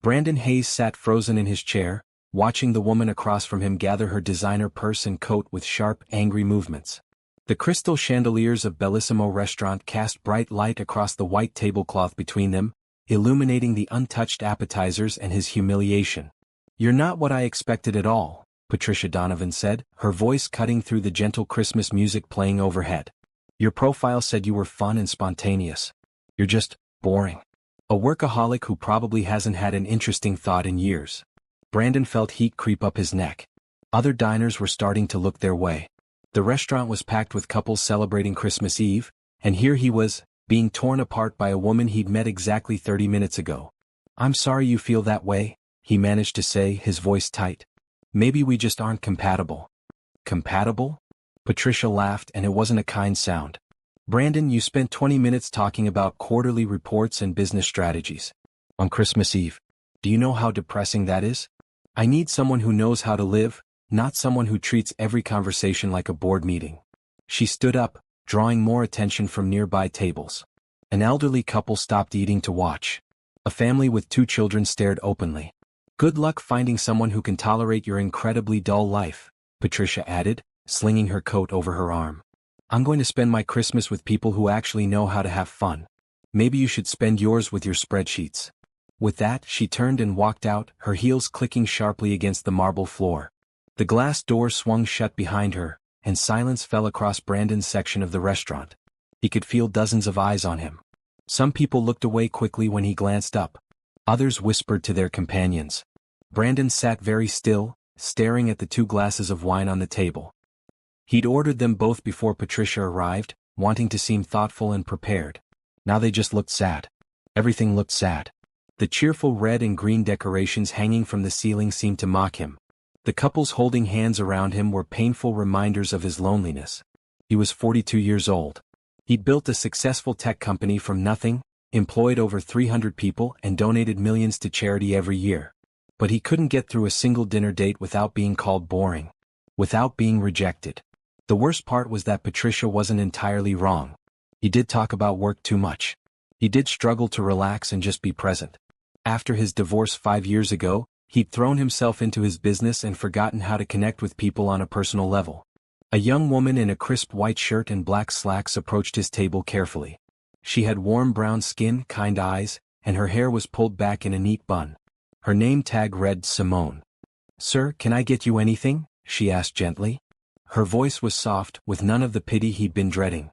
Brandon Hayes sat frozen in his chair, watching the woman across from him gather her designer purse and coat with sharp, angry movements. The crystal chandeliers of Bellissimo restaurant cast bright light across the white tablecloth between them, illuminating the untouched appetizers and his humiliation. "You're not what I expected at all," Patricia Donovan said, her voice cutting through the gentle Christmas music playing overhead. "Your profile said you were fun and spontaneous. You're just boring. A workaholic who probably hasn't had an interesting thought in years." Brandon felt heat creep up his neck. Other diners were starting to look their way. The restaurant was packed with couples celebrating Christmas Eve, and here he was, being torn apart by a woman he'd met exactly 30 minutes ago. "I'm sorry you feel that way," he managed to say, his voice tight. "Maybe we just aren't compatible." "Compatible?" Patricia laughed, and it wasn't a kind sound. "Brandon, you spent 20 minutes talking about quarterly reports and business strategies. On Christmas Eve. Do you know how depressing that is? I need someone who knows how to live, not someone who treats every conversation like a board meeting." She stood up, drawing more attention from nearby tables. An elderly couple stopped eating to watch. A family with 2 children stared openly. "Good luck finding someone who can tolerate your incredibly dull life," Patricia added, slinging her coat over her arm. "I'm going to spend my Christmas with people who actually know how to have fun. Maybe you should spend yours with your spreadsheets." With that, she turned and walked out, her heels clicking sharply against the marble floor. The glass door swung shut behind her, and silence fell across Brandon's section of the restaurant. He could feel dozens of eyes on him. Some people looked away quickly when he glanced up. Others whispered to their companions. Brandon sat very still, staring at the 2 glasses of wine on the table. He'd ordered them both before Patricia arrived, wanting to seem thoughtful and prepared. Now they just looked sad. Everything looked sad. The cheerful red and green decorations hanging from the ceiling seemed to mock him. The couples holding hands around him were painful reminders of his loneliness. He was 42 years old. He'd built a successful tech company from nothing, employed over 300 people and donated millions to charity every year. But he couldn't get through a single dinner date without being called boring. Without being rejected. The worst part was that Patricia wasn't entirely wrong. He did talk about work too much. He did struggle to relax and just be present. After his divorce 5 years ago, he'd thrown himself into his business and forgotten how to connect with people on a personal level. A young woman in a crisp white shirt and black slacks approached his table carefully. She had warm brown skin, kind eyes, and her hair was pulled back in a neat bun. Her name tag read Simone. "Sir, can I get you anything?" she asked gently. Her voice was soft, with none of the pity he'd been dreading.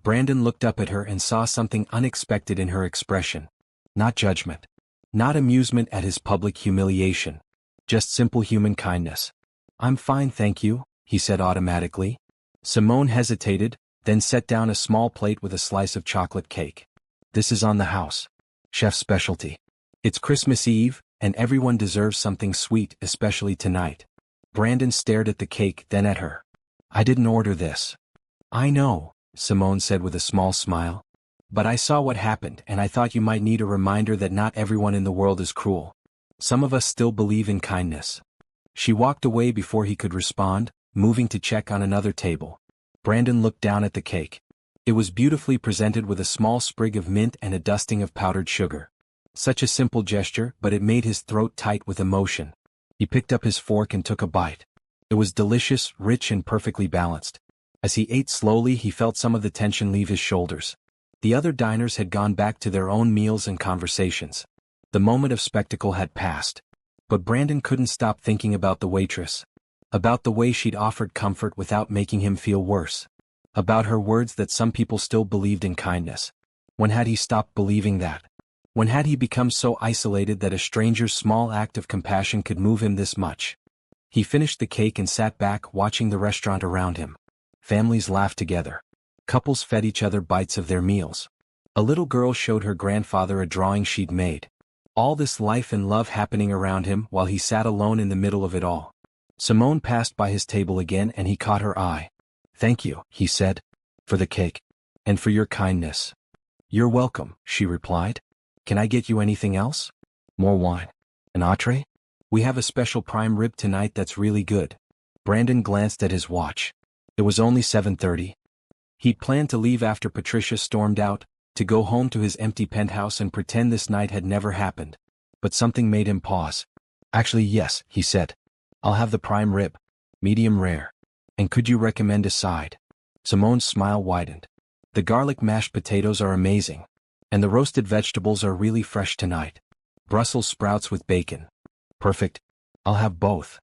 Brandon looked up at her and saw something unexpected in her expression. Not judgment. Not amusement at his public humiliation. Just simple human kindness. "I'm fine, thank you," he said automatically. Simone hesitated, then set down a small plate with a slice of chocolate cake. "This is on the house. Chef's specialty. It's Christmas Eve, and everyone deserves something sweet, especially tonight." Brandon stared at the cake, then at her. "I didn't order this." "I know," Simone said with a small smile. "But I saw what happened and I thought you might need a reminder that not everyone in the world is cruel. Some of us still believe in kindness." She walked away before he could respond, moving to check on another table. Brandon looked down at the cake. It was beautifully presented with a small sprig of mint and a dusting of powdered sugar. Such a simple gesture, but it made his throat tight with emotion. He picked up his fork and took a bite. It was delicious, rich and perfectly balanced. As he ate slowly, he felt some of the tension leave his shoulders. The other diners had gone back to their own meals and conversations. The moment of spectacle had passed. But Brandon couldn't stop thinking about the waitress. About the way she'd offered comfort without making him feel worse. About her words that some people still believed in kindness. When had he stopped believing that? When had he become so isolated that a stranger's small act of compassion could move him this much? He finished the cake and sat back, watching the restaurant around him. Families laughed together. Couples fed each other bites of their meals. A little girl showed her grandfather a drawing she'd made. All this life and love happening around him while he sat alone in the middle of it all. Simone passed by his table again and he caught her eye. "Thank you," he said, "for the cake. And for your kindness." "You're welcome," she replied. "Can I get you anything else? More wine? An entree? We have a special prime rib tonight that's really good." Brandon glanced at his watch. It was only 7:30. He'd planned to leave after Patricia stormed out, to go home to his empty penthouse and pretend this night had never happened. but something made him pause. Actually, yes, he said. I'll have the prime rib, medium rare. And could you recommend a side? Simone's smile widened. The garlic mashed potatoes are amazing. And the roasted vegetables are really fresh tonight. Brussels sprouts with bacon. Perfect. I'll have both.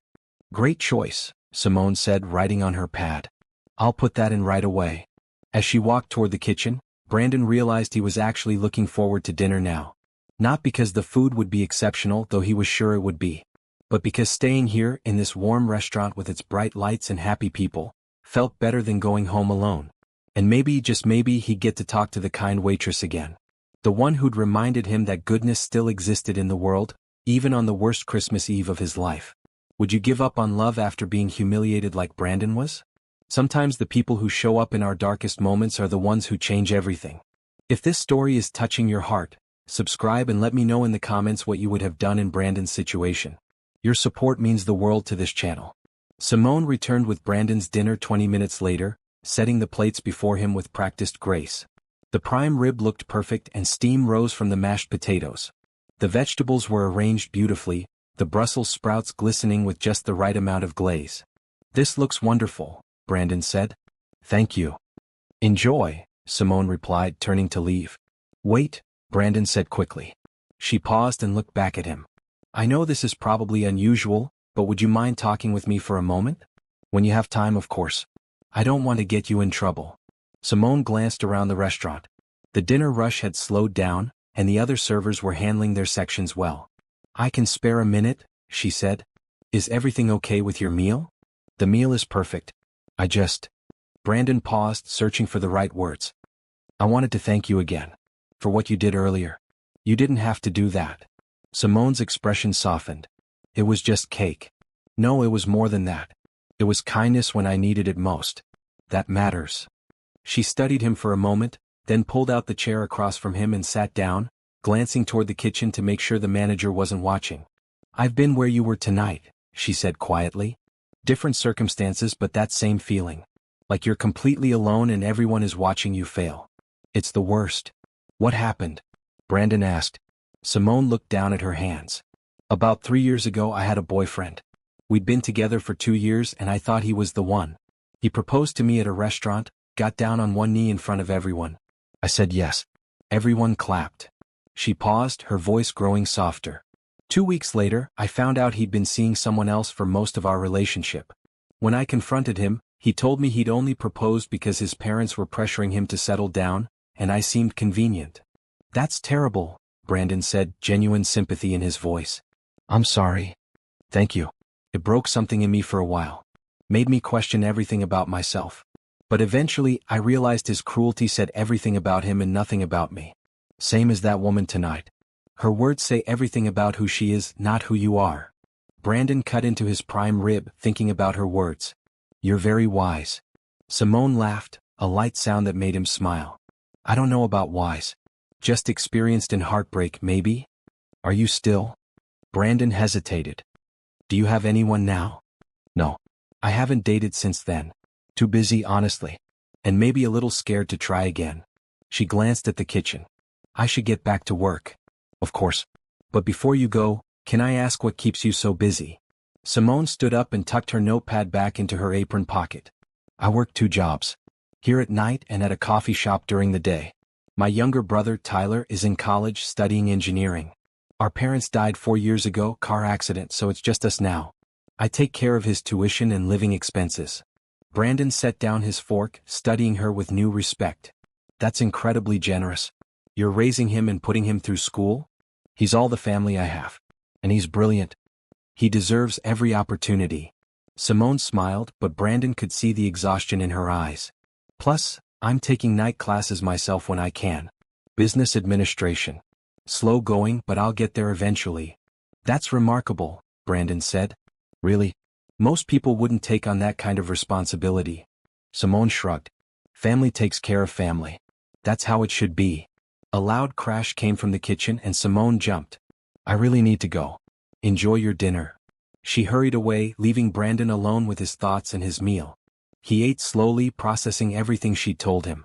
Great choice, Simone said, writing on her pad. I'll put that in right away. As she walked toward the kitchen, Brandon realized he was actually looking forward to dinner now. Not because the food would be exceptional, though he was sure it would be, but because staying here in this warm restaurant with its bright lights and happy people felt better than going home alone. And maybe, just maybe, he'd get to talk to the kind waitress again. The one who'd reminded him that goodness still existed in the world, even on the worst Christmas Eve of his life. Would you give up on love after being humiliated like Brandon was? Sometimes the people who show up in our darkest moments are the ones who change everything. If this story is touching your heart, subscribe and let me know in the comments what you would have done in Brandon's situation. Your support means the world to this channel. Simone returned with Brandon's dinner 20 minutes later, setting the plates before him with practiced grace. The prime rib looked perfect and steam rose from the mashed potatoes. The vegetables were arranged beautifully, the Brussels sprouts glistening with just the right amount of glaze. This looks wonderful, Brandon said. Thank you. Enjoy, Simone replied, turning to leave. Wait, Brandon said quickly. She paused and looked back at him. I know this is probably unusual, but would you mind talking with me for a moment? When you have time, of course. I don't want to get you in trouble. Simone glanced around the restaurant. The dinner rush had slowed down, and the other servers were handling their sections well. I can spare a minute, she said. Is everything okay with your meal? The meal is perfect. Brandon paused, searching for the right words. I wanted to thank you again. For what you did earlier. You didn't have to do that. Simone's expression softened. It was just cake. No, it was more than that. It was kindness when I needed it most. That matters. She studied him for a moment, then pulled out the chair across from him and sat down, glancing toward the kitchen to make sure the manager wasn't watching. I've been where you were tonight, she said quietly. Different circumstances, but that same feeling. Like you're completely alone and everyone is watching you fail. It's the worst. What happened? Brandon asked. Simone looked down at her hands. About 3 years ago I had a boyfriend. We'd been together for 2 years and I thought he was the one. He proposed to me at a restaurant, got down on one knee in front of everyone. I said yes. Everyone clapped. She paused, her voice growing softer. 2 weeks later, I found out he'd been seeing someone else for most of our relationship. When I confronted him, he told me he'd only proposed because his parents were pressuring him to settle down, and I seemed convenient. That's terrible, Brandon said, genuine sympathy in his voice. I'm sorry. Thank you. It broke something in me for a while. Made me question everything about myself. But eventually, I realized his cruelty said everything about him and nothing about me. Same as that woman tonight. Her words say everything about who she is, not who you are. Brandon cut into his prime rib, thinking about her words. You're very wise. Simone laughed, a light sound that made him smile. I don't know about wise. Just experienced in heartbreak, maybe? Are you still? Brandon hesitated. Do you have anyone now? No. I haven't dated since then. Too busy, honestly. And maybe a little scared to try again. She glanced at the kitchen. I should get back to work. Of course. But before you go, can I ask what keeps you so busy? Simone stood up and tucked her notepad back into her apron pocket. I work 2 jobs. Here at night and at a coffee shop during the day. My younger brother, Tyler, is in college studying engineering. Our parents died 4 years ago, car accident, so it's just us now. I take care of his tuition and living expenses. Brandon set down his fork, studying her with new respect. That's incredibly generous. You're raising him and putting him through school? He's all the family I have. And he's brilliant. He deserves every opportunity. Simone smiled, but Brandon could see the exhaustion in her eyes. Plus, I'm taking night classes myself when I can. Business administration. Slow going, but I'll get there eventually. That's remarkable, Brandon said. Really? Most people wouldn't take on that kind of responsibility. Simone shrugged. Family takes care of family. That's how it should be. A loud crash came from the kitchen and Simone jumped. I really need to go. Enjoy your dinner. She hurried away, leaving Brandon alone with his thoughts and his meal. He ate slowly, processing everything she'd told him.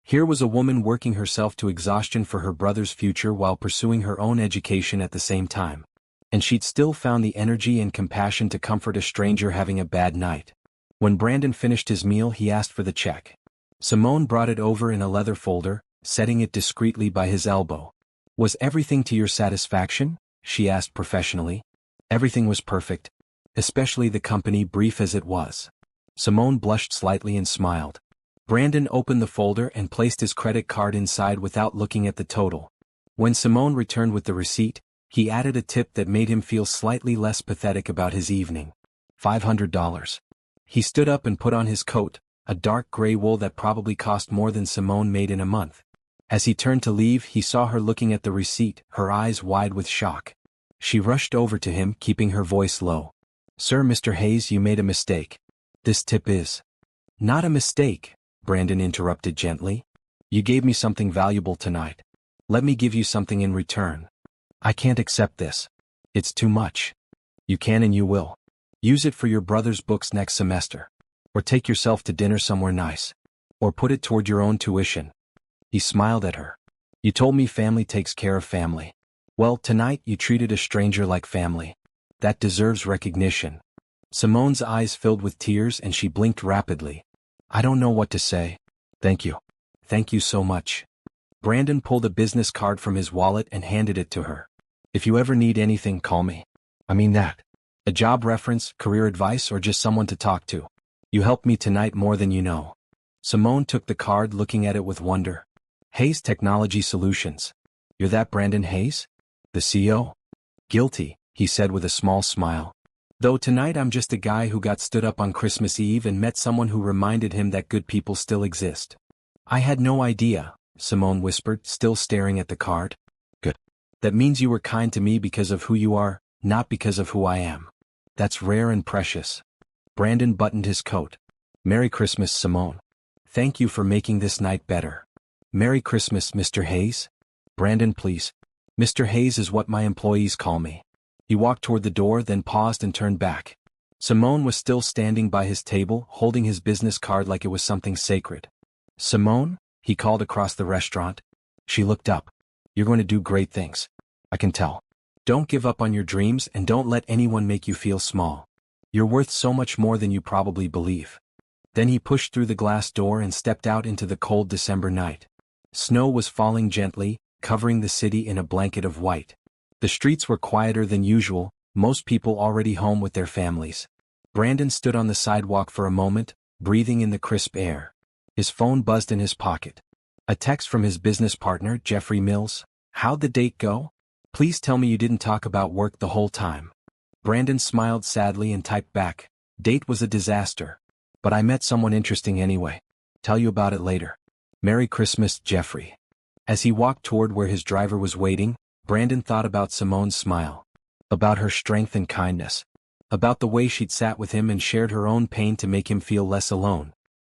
Here was a woman working herself to exhaustion for her brother's future while pursuing her own education at the same time. And she'd still found the energy and compassion to comfort a stranger having a bad night. When Brandon finished his meal, he asked for the check. Simone brought it over in a leather folder, setting it discreetly by his elbow. "Was everything to your satisfaction?" she asked professionally. Everything was perfect, especially the company, brief as it was. Simone blushed slightly and smiled. Brandon opened the folder and placed his credit card inside without looking at the total. When Simone returned with the receipt, he added a tip that made him feel slightly less pathetic about his evening. $500. He stood up and put on his coat, a dark gray wool that probably cost more than Simone made in a month. As he turned to leave, he saw her looking at the receipt, her eyes wide with shock. She rushed over to him, keeping her voice low. "Sir, Mr. Hayes, you made a mistake. This tip is..." "Not a mistake," Brandon interrupted gently. "You gave me something valuable tonight. Let me give you something in return." "I can't accept this. It's too much." "You can and you will. Use it for your brother's books next semester. Or take yourself to dinner somewhere nice. Or put it toward your own tuition." He smiled at her. "You told me family takes care of family. Well, tonight you treated a stranger like family. That deserves recognition." Simone's eyes filled with tears and she blinked rapidly. "I don't know what to say. Thank you. Thank you so much." Brandon pulled a business card from his wallet and handed it to her. "If you ever need anything, call me. I mean that. A job reference, career advice, or just someone to talk to. You helped me tonight more than you know." Simone took the card, looking at it with wonder. "Hayes Technology Solutions. You're that Brandon Hayes? The CEO?" "Guilty," he said with a small smile. "Though tonight I'm just a guy who got stood up on Christmas Eve and met someone who reminded him that good people still exist." "I had no idea," Simone whispered, still staring at the card. "Good. That means you were kind to me because of who you are, not because of who I am. That's rare and precious." Brandon buttoned his coat. "Merry Christmas, Simone. Thank you for making this night better." "Merry Christmas, Mr. Hayes." "Brandon, please. Mr. Hayes is what my employees call me." He walked toward the door, then paused and turned back. Simone was still standing by his table, holding his business card like it was something sacred. "Simone?" he called across the restaurant. She looked up. "You're going to do great things. I can tell. Don't give up on your dreams and don't let anyone make you feel small. You're worth so much more than you probably believe." Then he pushed through the glass door and stepped out into the cold December night. Snow was falling gently, covering the city in a blanket of white. The streets were quieter than usual, most people already home with their families. Brandon stood on the sidewalk for a moment, breathing in the crisp air. His phone buzzed in his pocket. A text from his business partner, Jeffrey Mills. "How'd the date go? Please tell me you didn't talk about work the whole time." Brandon smiled sadly and typed back, "Date was a disaster. But I met someone interesting anyway. Tell you about it later. Merry Christmas, Jeffrey." As he walked toward where his driver was waiting, Brandon thought about Simone's smile. About her strength and kindness. About the way she'd sat with him and shared her own pain to make him feel less alone.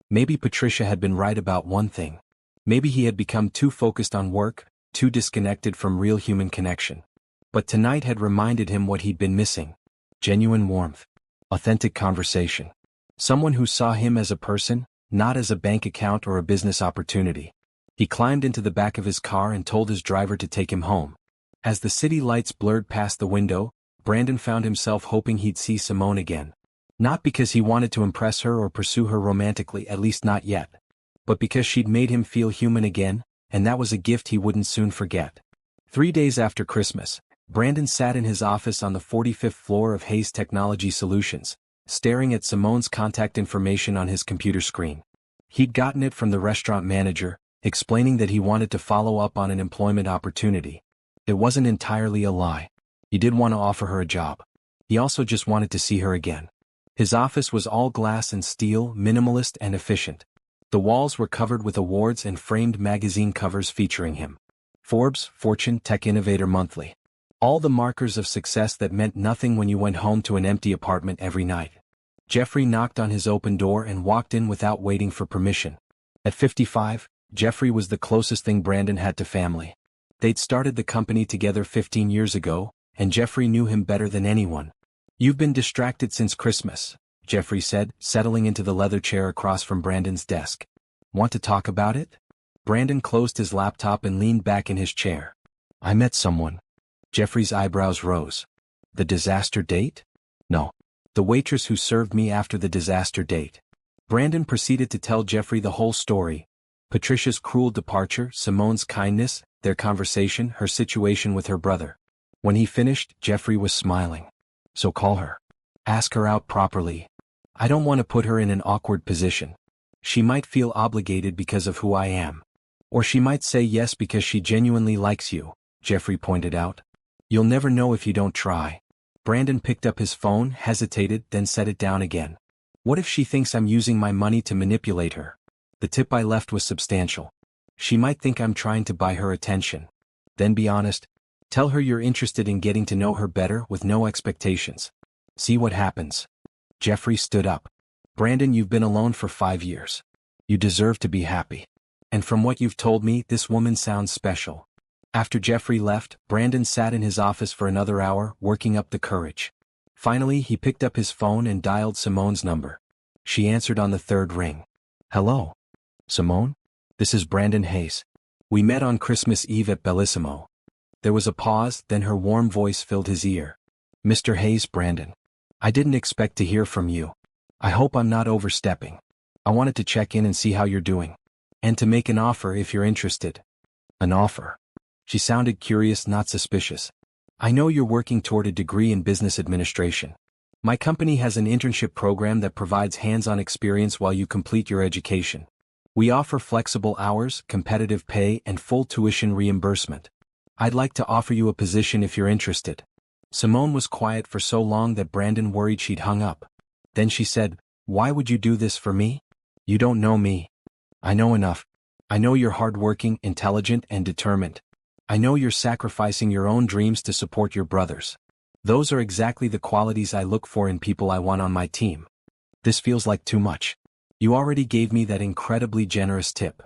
Maybe Patricia had been right about one thing. Maybe he had become too focused on work, too disconnected from real human connection. But tonight had reminded him what he'd been missing. Genuine warmth. Authentic conversation. Someone who saw him as a person, not as a bank account or a business opportunity. He climbed into the back of his car and told his driver to take him home. As the city lights blurred past the window, Brandon found himself hoping he'd see Simone again. Not because he wanted to impress her or pursue her romantically, at least not yet. But because she'd made him feel human again, and that was a gift he wouldn't soon forget. 3 days after Christmas, Brandon sat in his office on the 45th floor of Hayes Technology Solutions, staring at Simone's contact information on his computer screen. He'd gotten it from the restaurant manager, explaining that he wanted to follow up on an employment opportunity. It wasn't entirely a lie. He did want to offer her a job. He also just wanted to see her again. His office was all glass and steel, minimalist and efficient. The walls were covered with awards and framed magazine covers featuring him. Forbes, Fortune, Tech Innovator Monthly. All the markers of success that meant nothing when you went home to an empty apartment every night. Jeffrey knocked on his open door and walked in without waiting for permission. At 55, Jeffrey was the closest thing Brandon had to family. They'd started the company together 15 years ago, and Jeffrey knew him better than anyone. "You've been distracted since Christmas," Jeffrey said, settling into the leather chair across from Brandon's desk. "Want to talk about it?" Brandon closed his laptop and leaned back in his chair. I met someone. Jeffrey's eyebrows rose. The disaster date? No. The waitress who served me after the disaster date. Brandon proceeded to tell Jeffrey the whole story. Patricia's cruel departure, Simone's kindness, their conversation, her situation with her brother. When he finished, Jeffrey was smiling. So call her. Ask her out properly. I don't want to put her in an awkward position. She might feel obligated because of who I am. Or she might say yes because she genuinely likes you, Jeffrey pointed out. You'll never know if you don't try. Brandon picked up his phone, hesitated, then set it down again. What if she thinks I'm using my money to manipulate her? The tip I left was substantial. She might think I'm trying to buy her attention. Then be honest. Tell her you're interested in getting to know her better with no expectations. See what happens. Jeffrey stood up. Brandon, you've been alone for 5 years. You deserve to be happy. And from what you've told me, this woman sounds special. After Jeffrey left, Brandon sat in his office for another hour, working up the courage. Finally, he picked up his phone and dialed Simone's number. She answered on the third ring. Hello? Simone? This is Brandon Hayes. We met on Christmas Eve at Bellissimo. There was a pause, then her warm voice filled his ear. Mr. Hayes, Brandon. I didn't expect to hear from you. I hope I'm not overstepping. I wanted to check in and see how you're doing. And to make an offer if you're interested. An offer? She sounded curious, not suspicious. I know you're working toward a degree in business administration. My company has an internship program that provides hands-on experience while you complete your education. We offer flexible hours, competitive pay, and full tuition reimbursement. I'd like to offer you a position if you're interested. Simone was quiet for so long that Brandon worried she'd hung up. Then she said, Why would you do this for me? You don't know me. I know enough. I know you're hardworking, intelligent, and determined. I know you're sacrificing your own dreams to support your brothers. Those are exactly the qualities I look for in people I want on my team. This feels like too much. You already gave me that incredibly generous tip.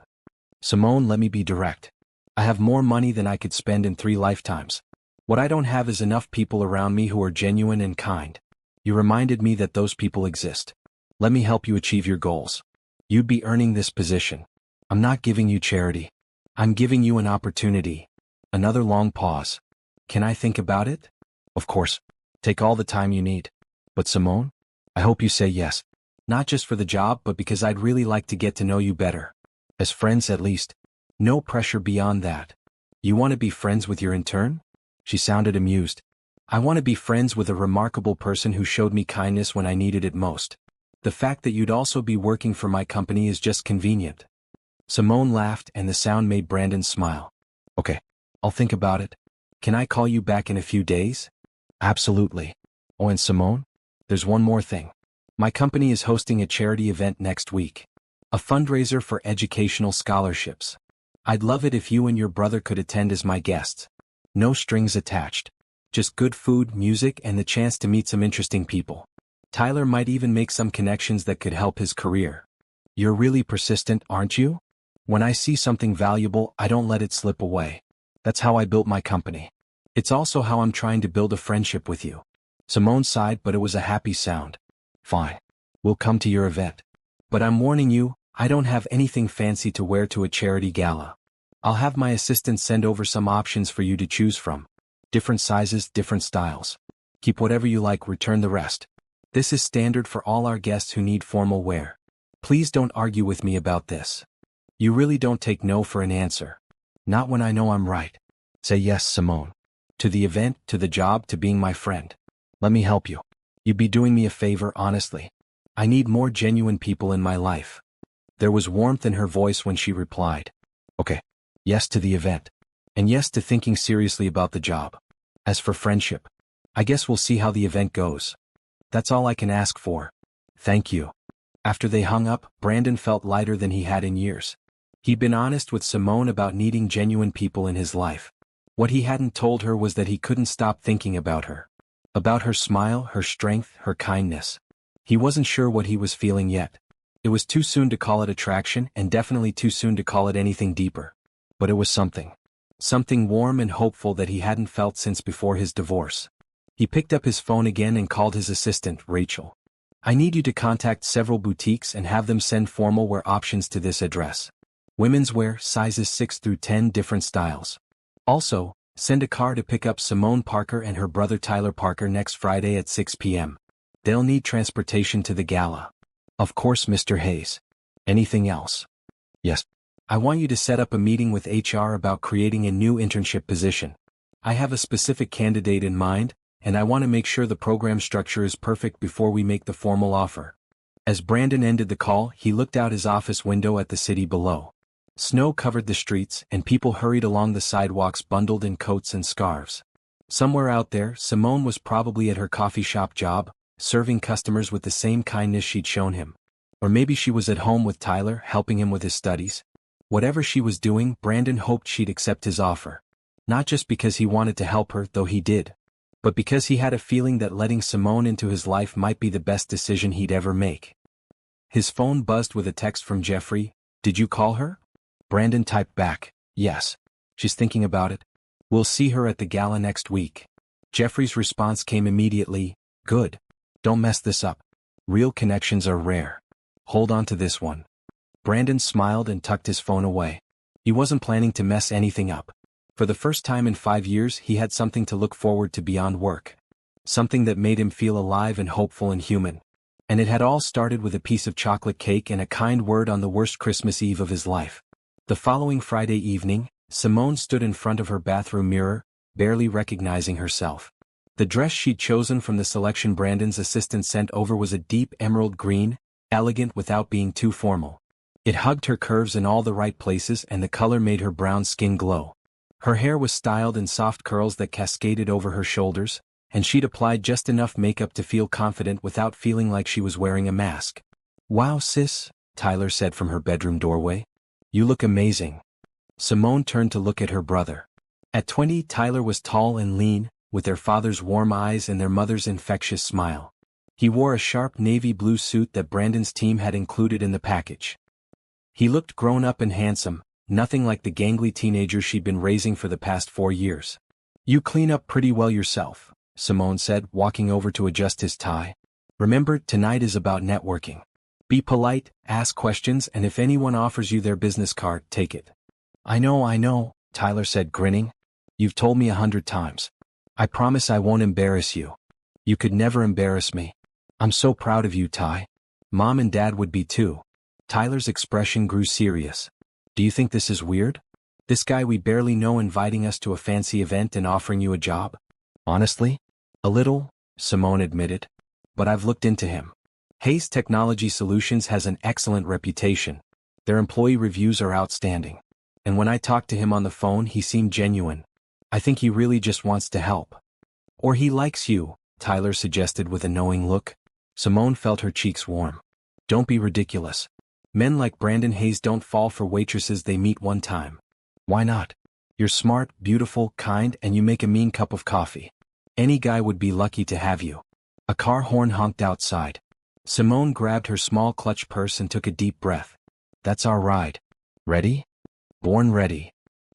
Simone, let me be direct. I have more money than I could spend in 3 lifetimes. What I don't have is enough people around me who are genuine and kind. You reminded me that those people exist. Let me help you achieve your goals. You'd be earning this position. I'm not giving you charity. I'm giving you an opportunity. Another long pause. Can I think about it? Of course. Take all the time you need. But Simone, I hope you say yes. Not just for the job, but because I'd really like to get to know you better. As friends at least. No pressure beyond that. You want to be friends with your intern? She sounded amused. I want to be friends with a remarkable person who showed me kindness when I needed it most. The fact that you'd also be working for my company is just convenient. Simone laughed and the sound made Brandon smile. Okay, I'll think about it. Can I call you back in a few days? Absolutely. Oh, and Simone? There's one more thing. My company is hosting a charity event next week. A fundraiser for educational scholarships. I'd love it if you and your brother could attend as my guests. No strings attached. Just good food, music, and the chance to meet some interesting people. Tyler might even make some connections that could help his career. You're really persistent, aren't you? When I see something valuable, I don't let it slip away. That's how I built my company. It's also how I'm trying to build a friendship with you. Simone sighed, but it was a happy sound. Fine. We'll come to your event. But I'm warning you, I don't have anything fancy to wear to a charity gala. I'll have my assistant send over some options for you to choose from. Different sizes, different styles. Keep whatever you like, return the rest. This is standard for all our guests who need formal wear. Please don't argue with me about this. You really don't take no for an answer. Not when I know I'm right. Say yes, Simone. To the event, to the job, to being my friend. Let me help you. You'd be doing me a favor, honestly. I need more genuine people in my life. There was warmth in her voice when she replied. Okay. Yes to the event. And yes to thinking seriously about the job. As for friendship, I guess we'll see how the event goes. That's all I can ask for. Thank you. After they hung up, Brandon felt lighter than he had in years. He'd been honest with Simone about needing genuine people in his life. What he hadn't told her was that he couldn't stop thinking about her. About her smile, her strength, her kindness. He wasn't sure what he was feeling yet. It was too soon to call it attraction, and definitely too soon to call it anything deeper. But it was something. Something warm and hopeful that he hadn't felt since before his divorce. He picked up his phone again and called his assistant, Rachel. I need you to contact several boutiques and have them send formal wear options to this address. Women's wear, sizes 6 through 10, different styles. Also, send a car to pick up Simone Parker and her brother Tyler Parker next Friday at 6 p.m. They'll need transportation to the gala. Of course, Mr. Hayes. Anything else? Yes. I want you to set up a meeting with HR about creating a new internship position. I have a specific candidate in mind, and I want to make sure the program structure is perfect before we make the formal offer. As Brandon ended the call, he looked out his office window at the city below. Snow covered the streets, and people hurried along the sidewalks bundled in coats and scarves. Somewhere out there, Simone was probably at her coffee shop job, serving customers with the same kindness she'd shown him. Or maybe she was at home with Tyler, helping him with his studies. Whatever she was doing, Brandon hoped she'd accept his offer. Not just because he wanted to help her, though he did, but because he had a feeling that letting Simone into his life might be the best decision he'd ever make. His phone buzzed with a text from Jeffrey. "Did you call her?" Brandon typed back, "Yes. She's thinking about it. We'll see her at the gala next week." Jeffrey's response came immediately, "Good. Don't mess this up. Real connections are rare. Hold on to this one." Brandon smiled and tucked his phone away. He wasn't planning to mess anything up. For the first time in 5 years, he had something to look forward to beyond work. Something that made him feel alive and hopeful and human. And it had all started with a piece of chocolate cake and a kind word on the worst Christmas Eve of his life. The following Friday evening, Simone stood in front of her bathroom mirror, barely recognizing herself. The dress she'd chosen from the selection Brandon's assistant sent over was a deep emerald green, elegant without being too formal. It hugged her curves in all the right places and the color made her brown skin glow. Her hair was styled in soft curls that cascaded over her shoulders, and she'd applied just enough makeup to feel confident without feeling like she was wearing a mask. "Wow, sis," Tyler said from her bedroom doorway. "You look amazing." Simone turned to look at her brother. At 20, Tyler was tall and lean, with their father's warm eyes and their mother's infectious smile. He wore a sharp navy blue suit that Brandon's team had included in the package. He looked grown up and handsome, nothing like the gangly teenager she'd been raising for the past 4 years. "You clean up pretty well yourself," Simone said, walking over to adjust his tie. "Remember, tonight is about networking. Be polite, ask questions, and if anyone offers you their business card, take it." I know, Tyler said, grinning. "You've told me 100 times. I promise I won't embarrass you." "You could never embarrass me. I'm so proud of you, Ty. Mom and Dad would be too." Tyler's expression grew serious. "Do you think this is weird? This guy we barely know inviting us to a fancy event and offering you a job?" "Honestly? A little," Simone admitted. "But I've looked into him. Hayes Technology Solutions has an excellent reputation. Their employee reviews are outstanding. And when I talked to him on the phone, he seemed genuine. I think he really just wants to help." "Or he likes you," Tyler suggested with a knowing look. Simone felt her cheeks warm. "Don't be ridiculous. Men like Brandon Hayes don't fall for waitresses they meet one time." "Why not? You're smart, beautiful, kind, and you make a mean cup of coffee. Any guy would be lucky to have you." A car horn honked outside. Simone grabbed her small clutch purse and took a deep breath. "That's our ride. Ready?" "Born ready."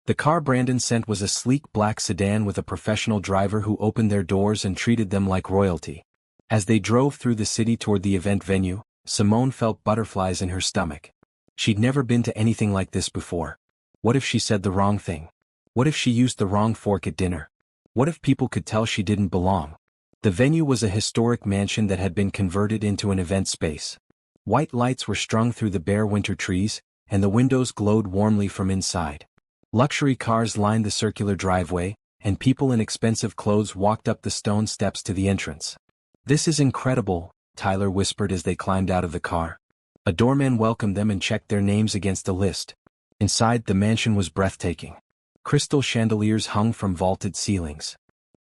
The car Brandon sent was a sleek black sedan with a professional driver who opened their doors and treated them like royalty. As they drove through the city toward the event venue, Simone felt butterflies in her stomach. She'd never been to anything like this before. What if she said the wrong thing? What if she used the wrong fork at dinner? What if people could tell she didn't belong? The venue was a historic mansion that had been converted into an event space. White lights were strung through the bare winter trees, and the windows glowed warmly from inside. Luxury cars lined the circular driveway, and people in expensive clothes walked up the stone steps to the entrance. "This is incredible," Tyler whispered as they climbed out of the car. A doorman welcomed them and checked their names against a list. Inside, the mansion was breathtaking. Crystal chandeliers hung from vaulted ceilings.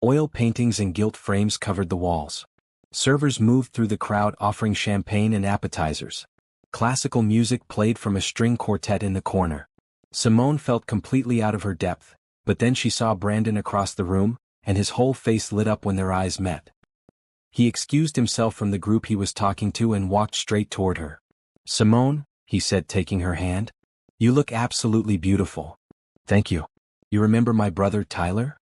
Oil paintings and gilt frames covered the walls. Servers moved through the crowd offering champagne and appetizers. Classical music played from a string quartet in the corner. Simone felt completely out of her depth, but then she saw Brandon across the room, and his whole face lit up when their eyes met. He excused himself from the group he was talking to and walked straight toward her. "Simone," he said, taking her hand, "you look absolutely beautiful." "Thank you. You remember my brother Tyler?"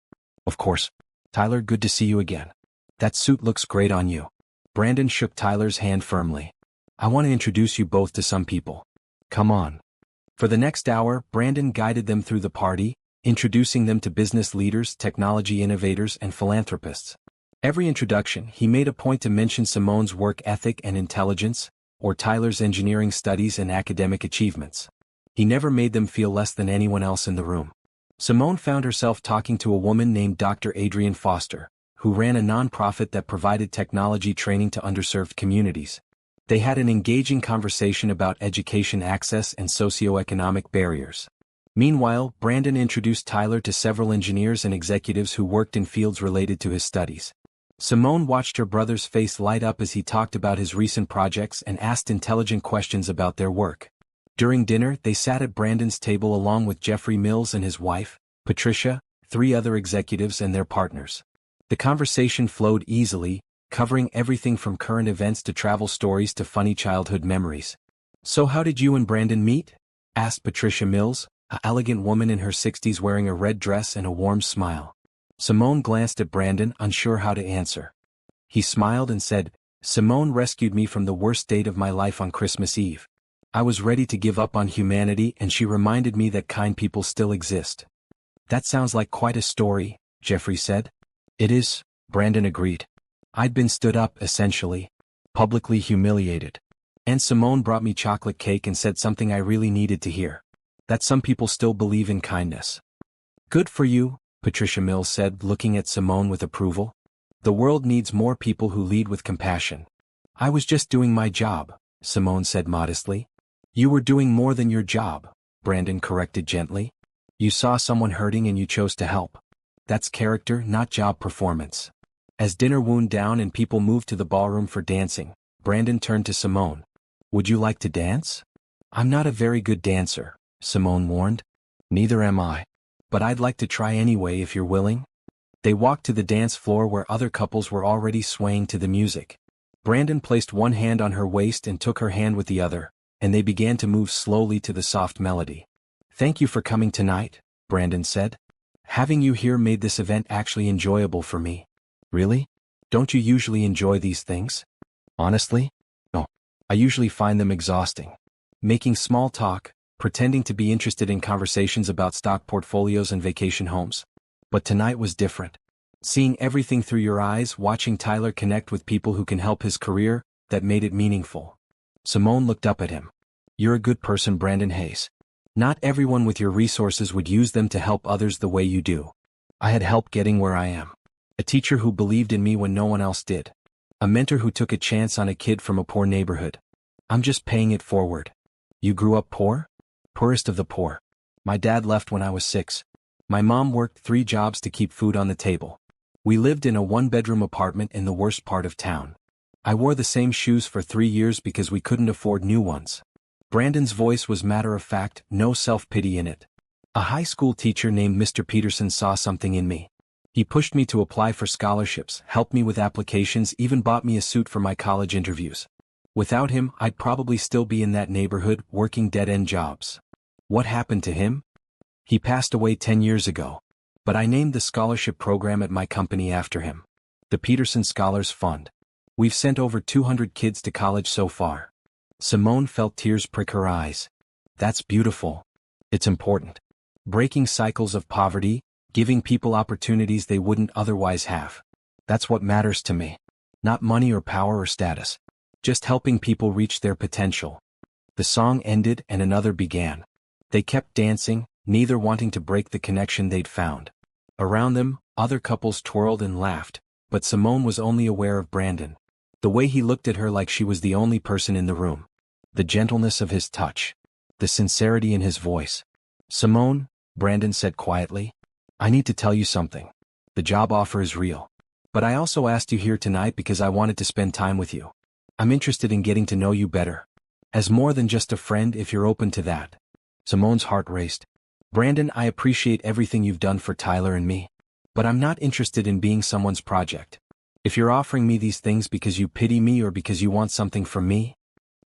"Of course. Tyler, good to see you again. That suit looks great on you." Brandon shook Tyler's hand firmly. "I want to introduce you both to some people. Come on." For the next hour, Brandon guided them through the party, introducing them to business leaders, technology innovators, and philanthropists. Every introduction, he made a point to mention Simone's work ethic and intelligence, or Tyler's engineering studies and academic achievements. He never made them feel less than anyone else in the room. Simone found herself talking to a woman named Dr. Adrienne Foster, who ran a nonprofit that provided technology training to underserved communities. They had an engaging conversation about education access and socioeconomic barriers. Meanwhile, Brandon introduced Tyler to several engineers and executives who worked in fields related to his studies. Simone watched her brother's face light up as he talked about his recent projects and asked intelligent questions about their work. During dinner, they sat at Brandon's table along with Jeffrey Mills and his wife, Patricia, 3 other executives and their partners. The conversation flowed easily, covering everything from current events to travel stories to funny childhood memories. "So how did you and Brandon meet?" asked Patricia Mills, an elegant woman in her 60s wearing a red dress and a warm smile. Simone glanced at Brandon, unsure how to answer. He smiled and said, "Simone rescued me from the worst date of my life on Christmas Eve. I was ready to give up on humanity and she reminded me that kind people still exist." "That sounds like quite a story," Jeffrey said. "It is," Brandon agreed. "I'd been stood up, essentially. Publicly humiliated. And Simone brought me chocolate cake and said something I really needed to hear. That some people still believe in kindness." "Good for you," Patricia Mills said, looking at Simone with approval. "The world needs more people who lead with compassion." "I was just doing my job," Simone said modestly. "You were doing more than your job," Brandon corrected gently. "You saw someone hurting and you chose to help. That's character, not job performance." As dinner wound down and people moved to the ballroom for dancing, Brandon turned to Simone. "Would you like to dance?" "I'm not a very good dancer," Simone warned. "Neither am I. But I'd like to try anyway if you're willing." They walked to the dance floor where other couples were already swaying to the music. Brandon placed one hand on her waist and took her hand with the other, and they began to move slowly to the soft melody. "Thank you for coming tonight," Brandon said. "Having you here made this event actually enjoyable for me." "Really? Don't you usually enjoy these things?" "Honestly? No. I usually find them exhausting. Making small talk, pretending to be interested in conversations about stock portfolios and vacation homes. But tonight was different. Seeing everything through your eyes, watching Tyler connect with people who can help his career, that made it meaningful." Simone looked up at him. "You're a good person, Brandon Hayes. Not everyone with your resources would use them to help others the way you do. I had help getting where I am. A teacher who believed in me when no one else did. A mentor who took a chance on a kid from a poor neighborhood. I'm just paying it forward." "You grew up poor?" "Poorest of the poor. My dad left when I was 6. My mom worked 3 jobs to keep food on the table. We lived in a 1-bedroom apartment in the worst part of town. I wore the same shoes for 3 years because we couldn't afford new ones." Brandon's voice was matter-of-fact, no self-pity in it. "A high school teacher named Mr. Peterson saw something in me. He pushed me to apply for scholarships, helped me with applications, even bought me a suit for my college interviews. Without him, I'd probably still be in that neighborhood, working dead-end jobs." "What happened to him?" "He passed away 10 years ago. But I named the scholarship program at my company after him. The Peterson Scholars Fund. We've sent over 200 kids to college so far." Simone felt tears prick her eyes. "That's beautiful. It's important. Breaking cycles of poverty, giving people opportunities they wouldn't otherwise have. That's what matters to me. Not money or power or status. Just helping people reach their potential." The song ended and another began. They kept dancing, neither wanting to break the connection they'd found. Around them, other couples twirled and laughed, but Simone was only aware of Brandon. The way he looked at her like she was the only person in the room. The gentleness of his touch. The sincerity in his voice. "Simone," Brandon said quietly, "I need to tell you something. The job offer is real. But I also asked you here tonight because I wanted to spend time with you. I'm interested in getting to know you better. As more than just a friend if you're open to that." Simone's heart raced. "Brandon, I appreciate everything you've done for Tyler and me. But I'm not interested in being someone's project. If you're offering me these things because you pity me or because you want something from me—"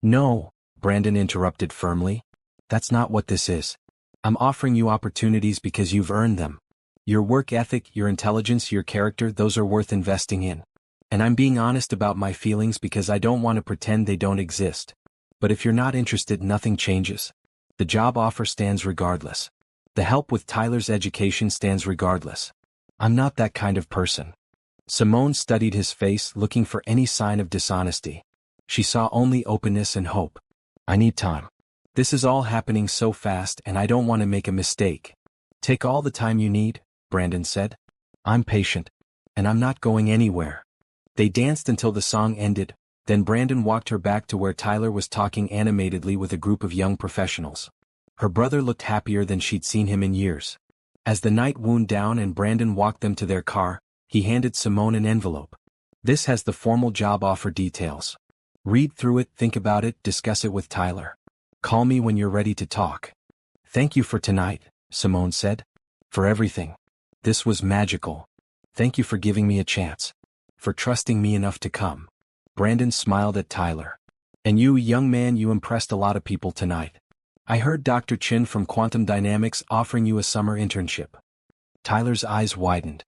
"No," Brandon interrupted firmly. "That's not what this is. I'm offering you opportunities because you've earned them. Your work ethic, your intelligence, your character, those are worth investing in. And I'm being honest about my feelings because I don't want to pretend they don't exist. But if you're not interested, nothing changes. The job offer stands regardless. The help with Tyler's education stands regardless. I'm not that kind of person. Simone studied his face, looking for any sign of dishonesty. She saw only openness and hope. I need time. This is all happening so fast and I don't want to make a mistake. Take all the time you need, Brandon said. I'm patient. And I'm not going anywhere. They danced until the song ended, then Brandon walked her back to where Tyler was talking animatedly with a group of young professionals. Her brother looked happier than she'd seen him in years. As the night wound down and Brandon walked them to their car, he handed Simone an envelope. This has the formal job offer details. Read through it, think about it, discuss it with Tyler. Call me when you're ready to talk. Thank you for tonight, Simone said. For everything. This was magical. Thank you for giving me a chance. For trusting me enough to come. Brandon smiled at Tyler. And you, young man, you impressed a lot of people tonight. I heard Dr. Chin from Quantum Dynamics offering you a summer internship. Tyler's eyes widened.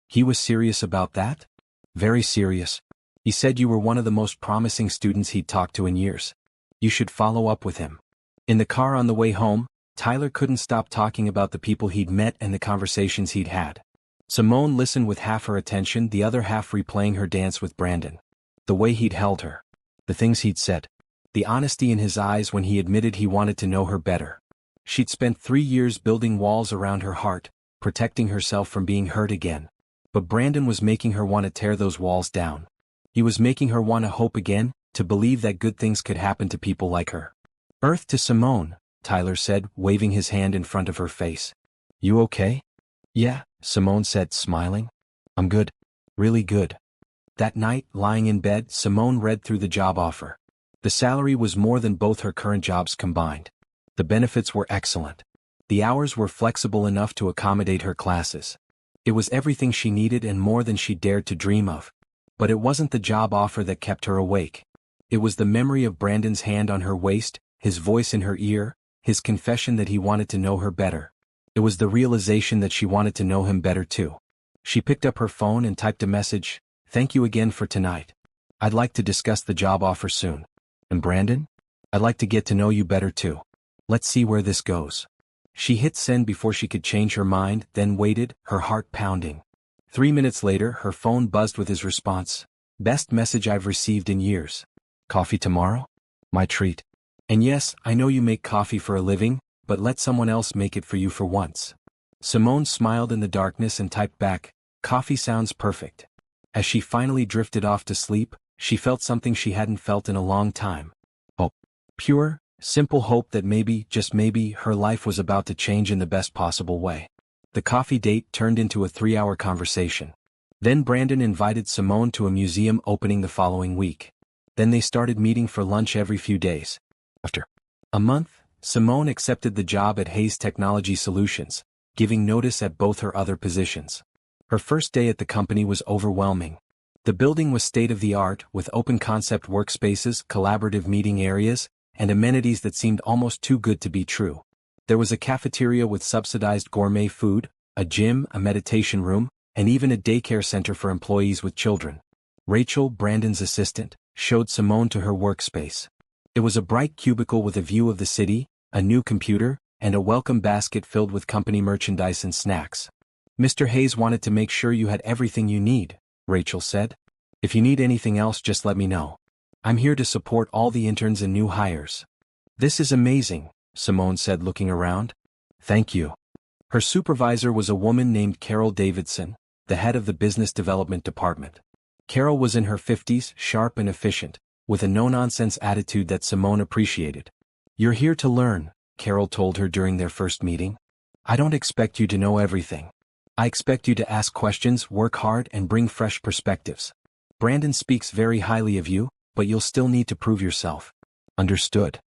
He was serious about that? Very serious. He said you were one of the most promising students he'd talked to in years. You should follow up with him. In the car on the way home, Tyler couldn't stop talking about the people he'd met and the conversations he'd had. Simone listened with half her attention, the other half replaying her dance with Brandon. The way he'd held her. The things he'd said. The honesty in his eyes when he admitted he wanted to know her better. She'd spent 3 years building walls around her heart, protecting herself from being hurt again. But Brandon was making her want to tear those walls down. He was making her want to hope again, to believe that good things could happen to people like her. Earth to Simone, Tyler said, waving his hand in front of her face. You okay? Yeah, Simone said, smiling. I'm good. Really good. That night, lying in bed, Simone read through the job offer. The salary was more than both her current jobs combined. The benefits were excellent. The hours were flexible enough to accommodate her classes. It was everything she needed and more than she dared to dream of. But it wasn't the job offer that kept her awake. It was the memory of Brandon's hand on her waist, his voice in her ear, his confession that he wanted to know her better. It was the realization that she wanted to know him better too. She picked up her phone and typed a message, "Thank you again for tonight. I'd like to discuss the job offer soon. And Brandon? I'd like to get to know you better too. Let's see where this goes." She hit send before she could change her mind, then waited, her heart pounding. 3 minutes later, her phone buzzed with his response. "Best message I've received in years. Coffee tomorrow? My treat. And yes, I know you make coffee for a living, but let someone else make it for you for once." Simone smiled in the darkness and typed back, "Coffee sounds perfect." As she finally drifted off to sleep, she felt something she hadn't felt in a long time. Hope. Pure, simple hope that maybe, just maybe, her life was about to change in the best possible way. The coffee date turned into a 3-hour conversation. Then Brandon invited Simone to a museum opening the following week. Then they started meeting for lunch every few days. After a month, Simone accepted the job at Hayes Technology Solutions, giving notice at both her other positions. Her first day at the company was overwhelming. The building was state-of-the-art, with open-concept workspaces, collaborative meeting areas, and amenities that seemed almost too good to be true. There was a cafeteria with subsidized gourmet food, a gym, a meditation room, and even a daycare center for employees with children. Rachel, Brandon's assistant, showed Simone to her workspace. It was a bright cubicle with a view of the city, a new computer, and a welcome basket filled with company merchandise and snacks. "Mr. Hayes wanted to make sure you had everything you need," Rachel said. "If you need anything else, just let me know. I'm here to support all the interns and new hires." "This is amazing," Simone said, looking around. "Thank you." Her supervisor was a woman named Carol Davidson, the head of the business development department. Carol was in her 50s, sharp and efficient, with a no-nonsense attitude that Simone appreciated. "You're here to learn," Carol told her during their first meeting. "I don't expect you to know everything. I expect you to ask questions, work hard, and bring fresh perspectives. Brandon speaks very highly of you, but you'll still need to prove yourself." "Understood."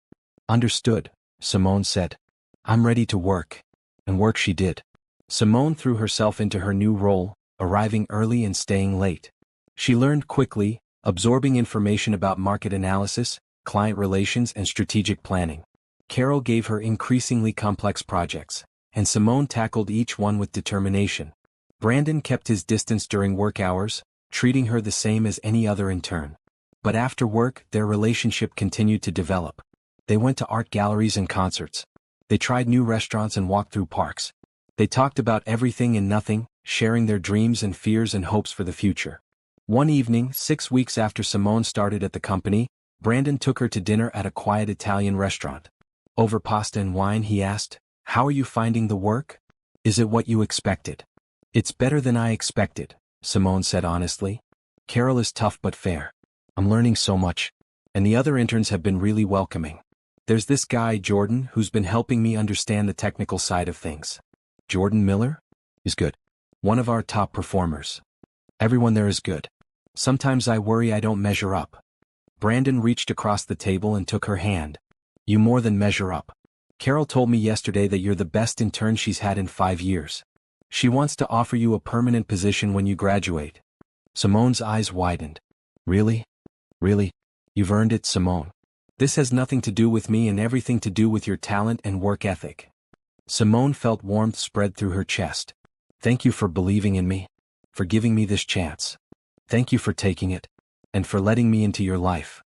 "Understood," Simone said. "I'm ready to work." And work she did. Simone threw herself into her new role, arriving early and staying late. She learned quickly, absorbing information about market analysis, client relations, and strategic planning. Carol gave her increasingly complex projects, and Simone tackled each one with determination. Brandon kept his distance during work hours, treating her the same as any other intern. But after work, their relationship continued to develop. They went to art galleries and concerts, They tried new restaurants and walked through parks. They talked about everything and nothing, sharing their dreams and fears and hopes for the future. One evening, 6 weeks after Simone started at the company, Brandon took her to dinner at a quiet Italian restaurant. Over pasta and wine, he asked, "How are you finding the work? Is it what you expected?" "It's better than I expected," Simone said honestly. "Carol is tough but fair. I'm learning so much. And the other interns have been really welcoming. There's this guy, Jordan, who's been helping me understand the technical side of things." "Jordan Miller? Is good. One of our top performers. Everyone there is good. Sometimes I worry I don't measure up." Brandon reached across the table and took her hand. "You more than measure up. Carol told me yesterday that you're the best intern she's had in 5 years. She wants to offer you a permanent position when you graduate." Simone's eyes widened. "Really? Really? You've earned it, Simone. This has nothing to do with me and everything to do with your talent and work ethic." Simone felt warmth spread through her chest. "Thank you for believing in me. For giving me this chance. Thank you for taking it. And for letting me into your life."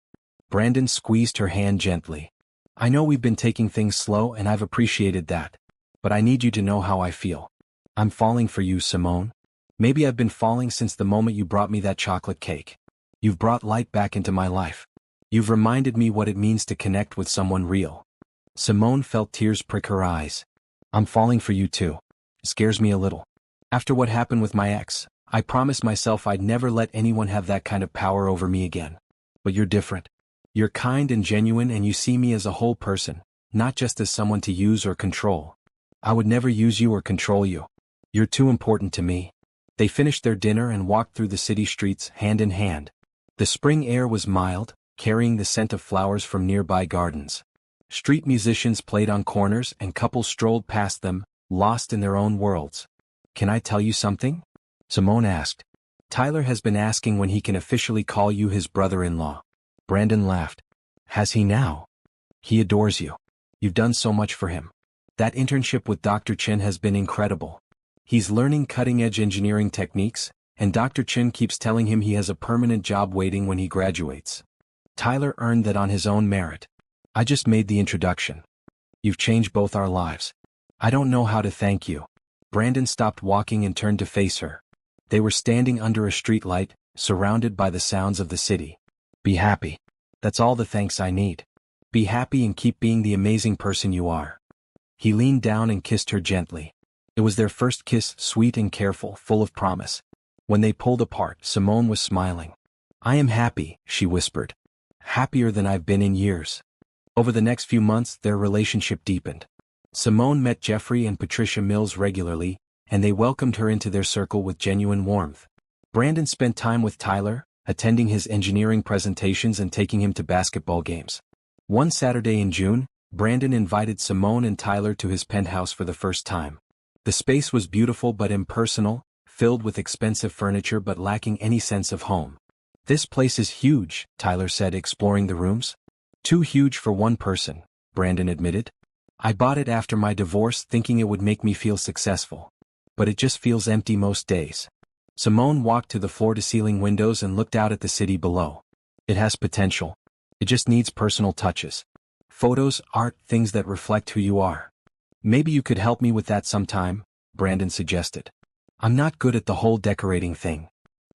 Brandon squeezed her hand gently. "I know we've been taking things slow and I've appreciated that. But I need you to know how I feel. I'm falling for you, Simone. Maybe I've been falling since the moment you brought me that chocolate cake. You've brought light back into my life. You've reminded me what it means to connect with someone real." Simone felt tears prick her eyes. "I'm falling for you too. Scares me a little. After what happened with my ex, I promised myself I'd never let anyone have that kind of power over me again. But you're different. You're kind and genuine and you see me as a whole person, not just as someone to use or control. I would never use you or control you. You're too important to me." They finished their dinner and walked through the city streets hand in hand. The spring air was mild, carrying the scent of flowers from nearby gardens. Street musicians played on corners and couples strolled past them, lost in their own worlds. "Can I tell you something?" Simone asked. "Tyler has been asking when he can officially call you his brother-in-law." Brandon laughed. "Has he now? He adores you. You've done so much for him. That internship with Dr. Chen has been incredible. He's learning cutting-edge engineering techniques, and Dr. Chen keeps telling him he has a permanent job waiting when he graduates. Tyler earned that on his own merit. I just made the introduction. You've changed both our lives. I don't know how to thank you." Brandon stopped walking and turned to face her. They were standing under a streetlight, surrounded by the sounds of the city. "Be happy. That's all the thanks I need. Be happy and keep being the amazing person you are." He leaned down and kissed her gently. It was their first kiss, sweet and careful, full of promise. When they pulled apart, Simone was smiling. "I am happy," she whispered. "Happier than I've been in years." Over the next few months, their relationship deepened. Simone met Jeffrey and Patricia Mills regularly, and they welcomed her into their circle with genuine warmth. Brandon spent time with Tyler, attending his engineering presentations and taking him to basketball games. One Saturday in June, Brandon invited Simone and Tyler to his penthouse for the first time. The space was beautiful but impersonal, filled with expensive furniture but lacking any sense of home. "This place is huge," Tyler said, exploring the rooms. "Too huge for one person," Brandon admitted. "I bought it after my divorce thinking it would make me feel successful. But it just feels empty most days." Simone walked to the floor-to-ceiling windows and looked out at the city below. "It has potential. It just needs personal touches. Photos, art, things that reflect who you are." "Maybe you could help me with that sometime," Brandon suggested. "I'm not good at the whole decorating thing."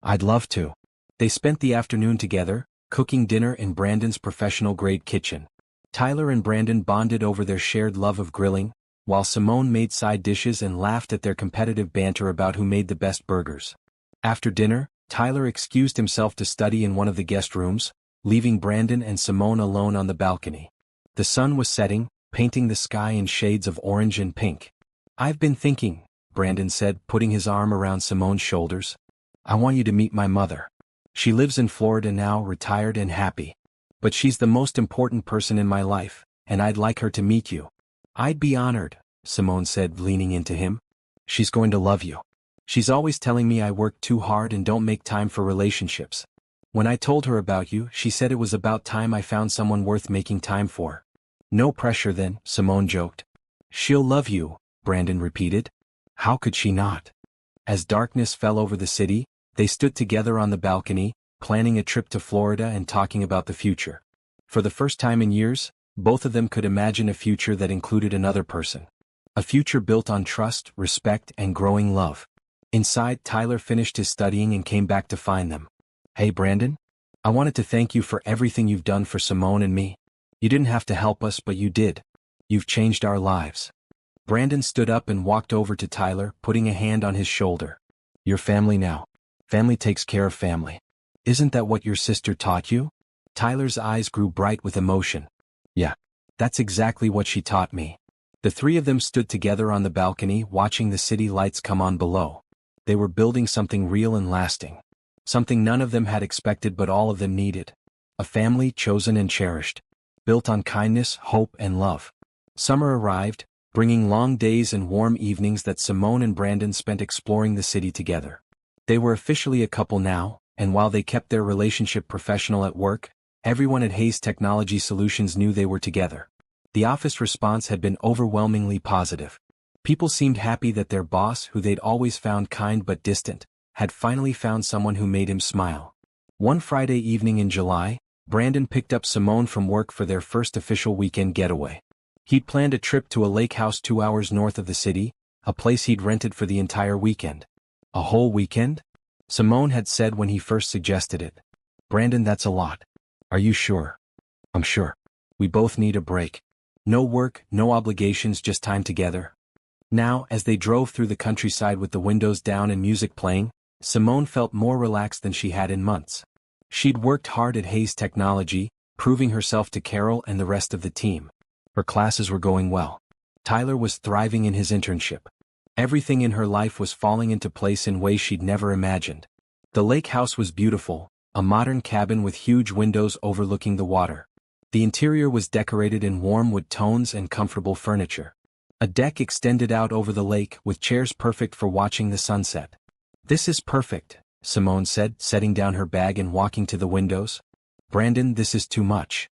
"I'd love to." They spent the afternoon together, cooking dinner in Brandon's professional-grade kitchen. Tyler and Brandon bonded over their shared love of grilling, while Simone made side dishes and laughed at their competitive banter about who made the best burgers. After dinner, Tyler excused himself to study in one of the guest rooms, leaving Brandon and Simone alone on the balcony. The sun was setting, painting the sky in shades of orange and pink. "I've been thinking," Brandon said, putting his arm around Simone's shoulders. "I want you to meet my mother. She lives in Florida now, retired and happy. But she's the most important person in my life, and I'd like her to meet you." "I'd be honored," Simone said, leaning into him. "She's going to love you. She's always telling me I work too hard and don't make time for relationships. When I told her about you, she said it was about time I found someone worth making time for." "No pressure then," Simone joked. "She'll love you," Brandon repeated. "How could she not?" As darkness fell over the city, they stood together on the balcony, planning a trip to Florida and talking about the future. For the first time in years, Both of them could imagine a future that included another person. A future built on trust, respect, and growing love. Inside, Tyler finished his studying and came back to find them. "Hey Brandon? I wanted to thank you for everything you've done for Simone and me. You didn't have to help us, but you did. You've changed our lives." Brandon stood up and walked over to Tyler, putting a hand on his shoulder. "You're family now. Family takes care of family. Isn't that what your sister taught you?" Tyler's eyes grew bright with emotion. "Yeah. That's exactly what she taught me." The three of them stood together on the balcony, watching the city lights come on below. They were building something real and lasting. Something none of them had expected but all of them needed. A family chosen and cherished. Built on kindness, hope, and love. Summer arrived, bringing long days and warm evenings that Simone and Brandon spent exploring the city together. They were officially a couple now, and while they kept their relationship professional at work, everyone at Hayes Technology Solutions knew they were together. The office response had been overwhelmingly positive. People seemed happy that their boss, who they'd always found kind but distant, had finally found someone who made him smile. One Friday evening in July, Brandon picked up Simone from work for their first official weekend getaway. He'd planned a trip to a lake house 2 hours north of the city, a place he'd rented for the entire weekend. "A whole weekend?" Simone had said when he first suggested it. "Brandon, that's a lot." "Are you sure?" "I'm sure. We both need a break. No work, no obligations, just time together." Now, as they drove through the countryside with the windows down and music playing, Simone felt more relaxed than she had in months. She'd worked hard at Hayes Technology, proving herself to Carol and the rest of the team. Her classes were going well. Tyler was thriving in his internship. Everything in her life was falling into place in ways she'd never imagined. The lake house was beautiful, a modern cabin with huge windows overlooking the water. The interior was decorated in warm wood tones and comfortable furniture. A deck extended out over the lake, with chairs perfect for watching the sunset. "This is perfect," Simone said, setting down her bag and walking to the windows. "Brandon, this is too much."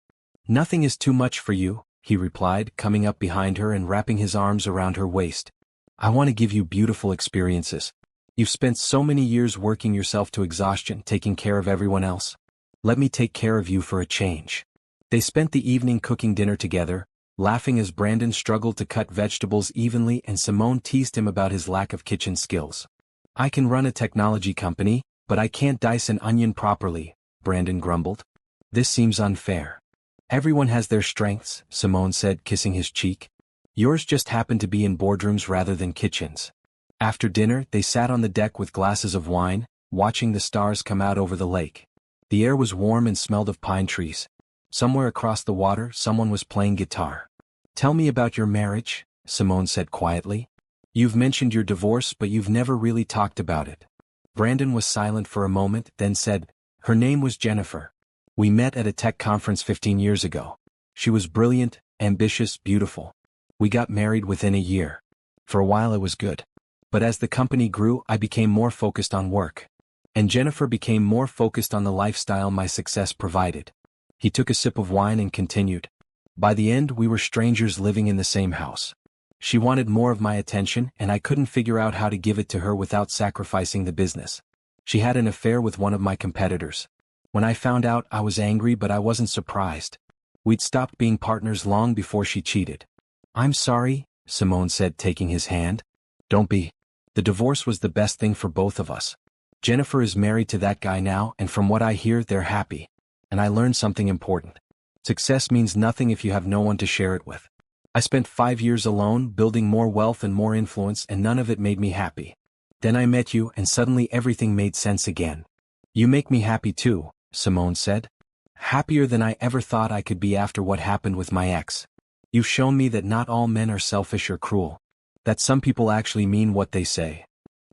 "Nothing is too much for you," he replied, coming up behind her and wrapping his arms around her waist. "I want to give you beautiful experiences. You've spent so many years working yourself to exhaustion, taking care of everyone else. Let me take care of you for a change." They spent the evening cooking dinner together, laughing as Brandon struggled to cut vegetables evenly and Simone teased him about his lack of kitchen skills. "I can run a technology company, but I can't dice an onion properly," Brandon grumbled. "This seems unfair." "Everyone has their strengths," Simone said, kissing his cheek. "Yours just happen to be in boardrooms rather than kitchens." After dinner, they sat on the deck with glasses of wine, watching the stars come out over the lake. The air was warm and smelled of pine trees. Somewhere across the water, someone was playing guitar. "Tell me about your marriage," Simone said quietly. "You've mentioned your divorce, but you've never really talked about it." Brandon was silent for a moment, then said, "Her name was Jennifer. We met at a tech conference 15 years ago. She was brilliant, ambitious, beautiful. We got married within a year. For a while it was good. But as the company grew, I became more focused on work. And Jennifer became more focused on the lifestyle my success provided." He took a sip of wine and continued. "By the end, we were strangers living in the same house. She wanted more of my attention, and I couldn't figure out how to give it to her without sacrificing the business. She had an affair with one of my competitors. When I found out, I was angry, but I wasn't surprised. We'd stopped being partners long before she cheated." "I'm sorry," Simone said, taking his hand. "Don't be. The divorce was the best thing for both of us. Jennifer is married to that guy now, and from what I hear, they're happy. And I learned something important. Success means nothing if you have no one to share it with. I spent 5 years alone, building more wealth and more influence, and none of it made me happy. Then I met you, and suddenly everything made sense again." "You make me happy too," Simone said. "Happier than I ever thought I could be after what happened with my ex. You've shown me that not all men are selfish or cruel. That some people actually mean what they say."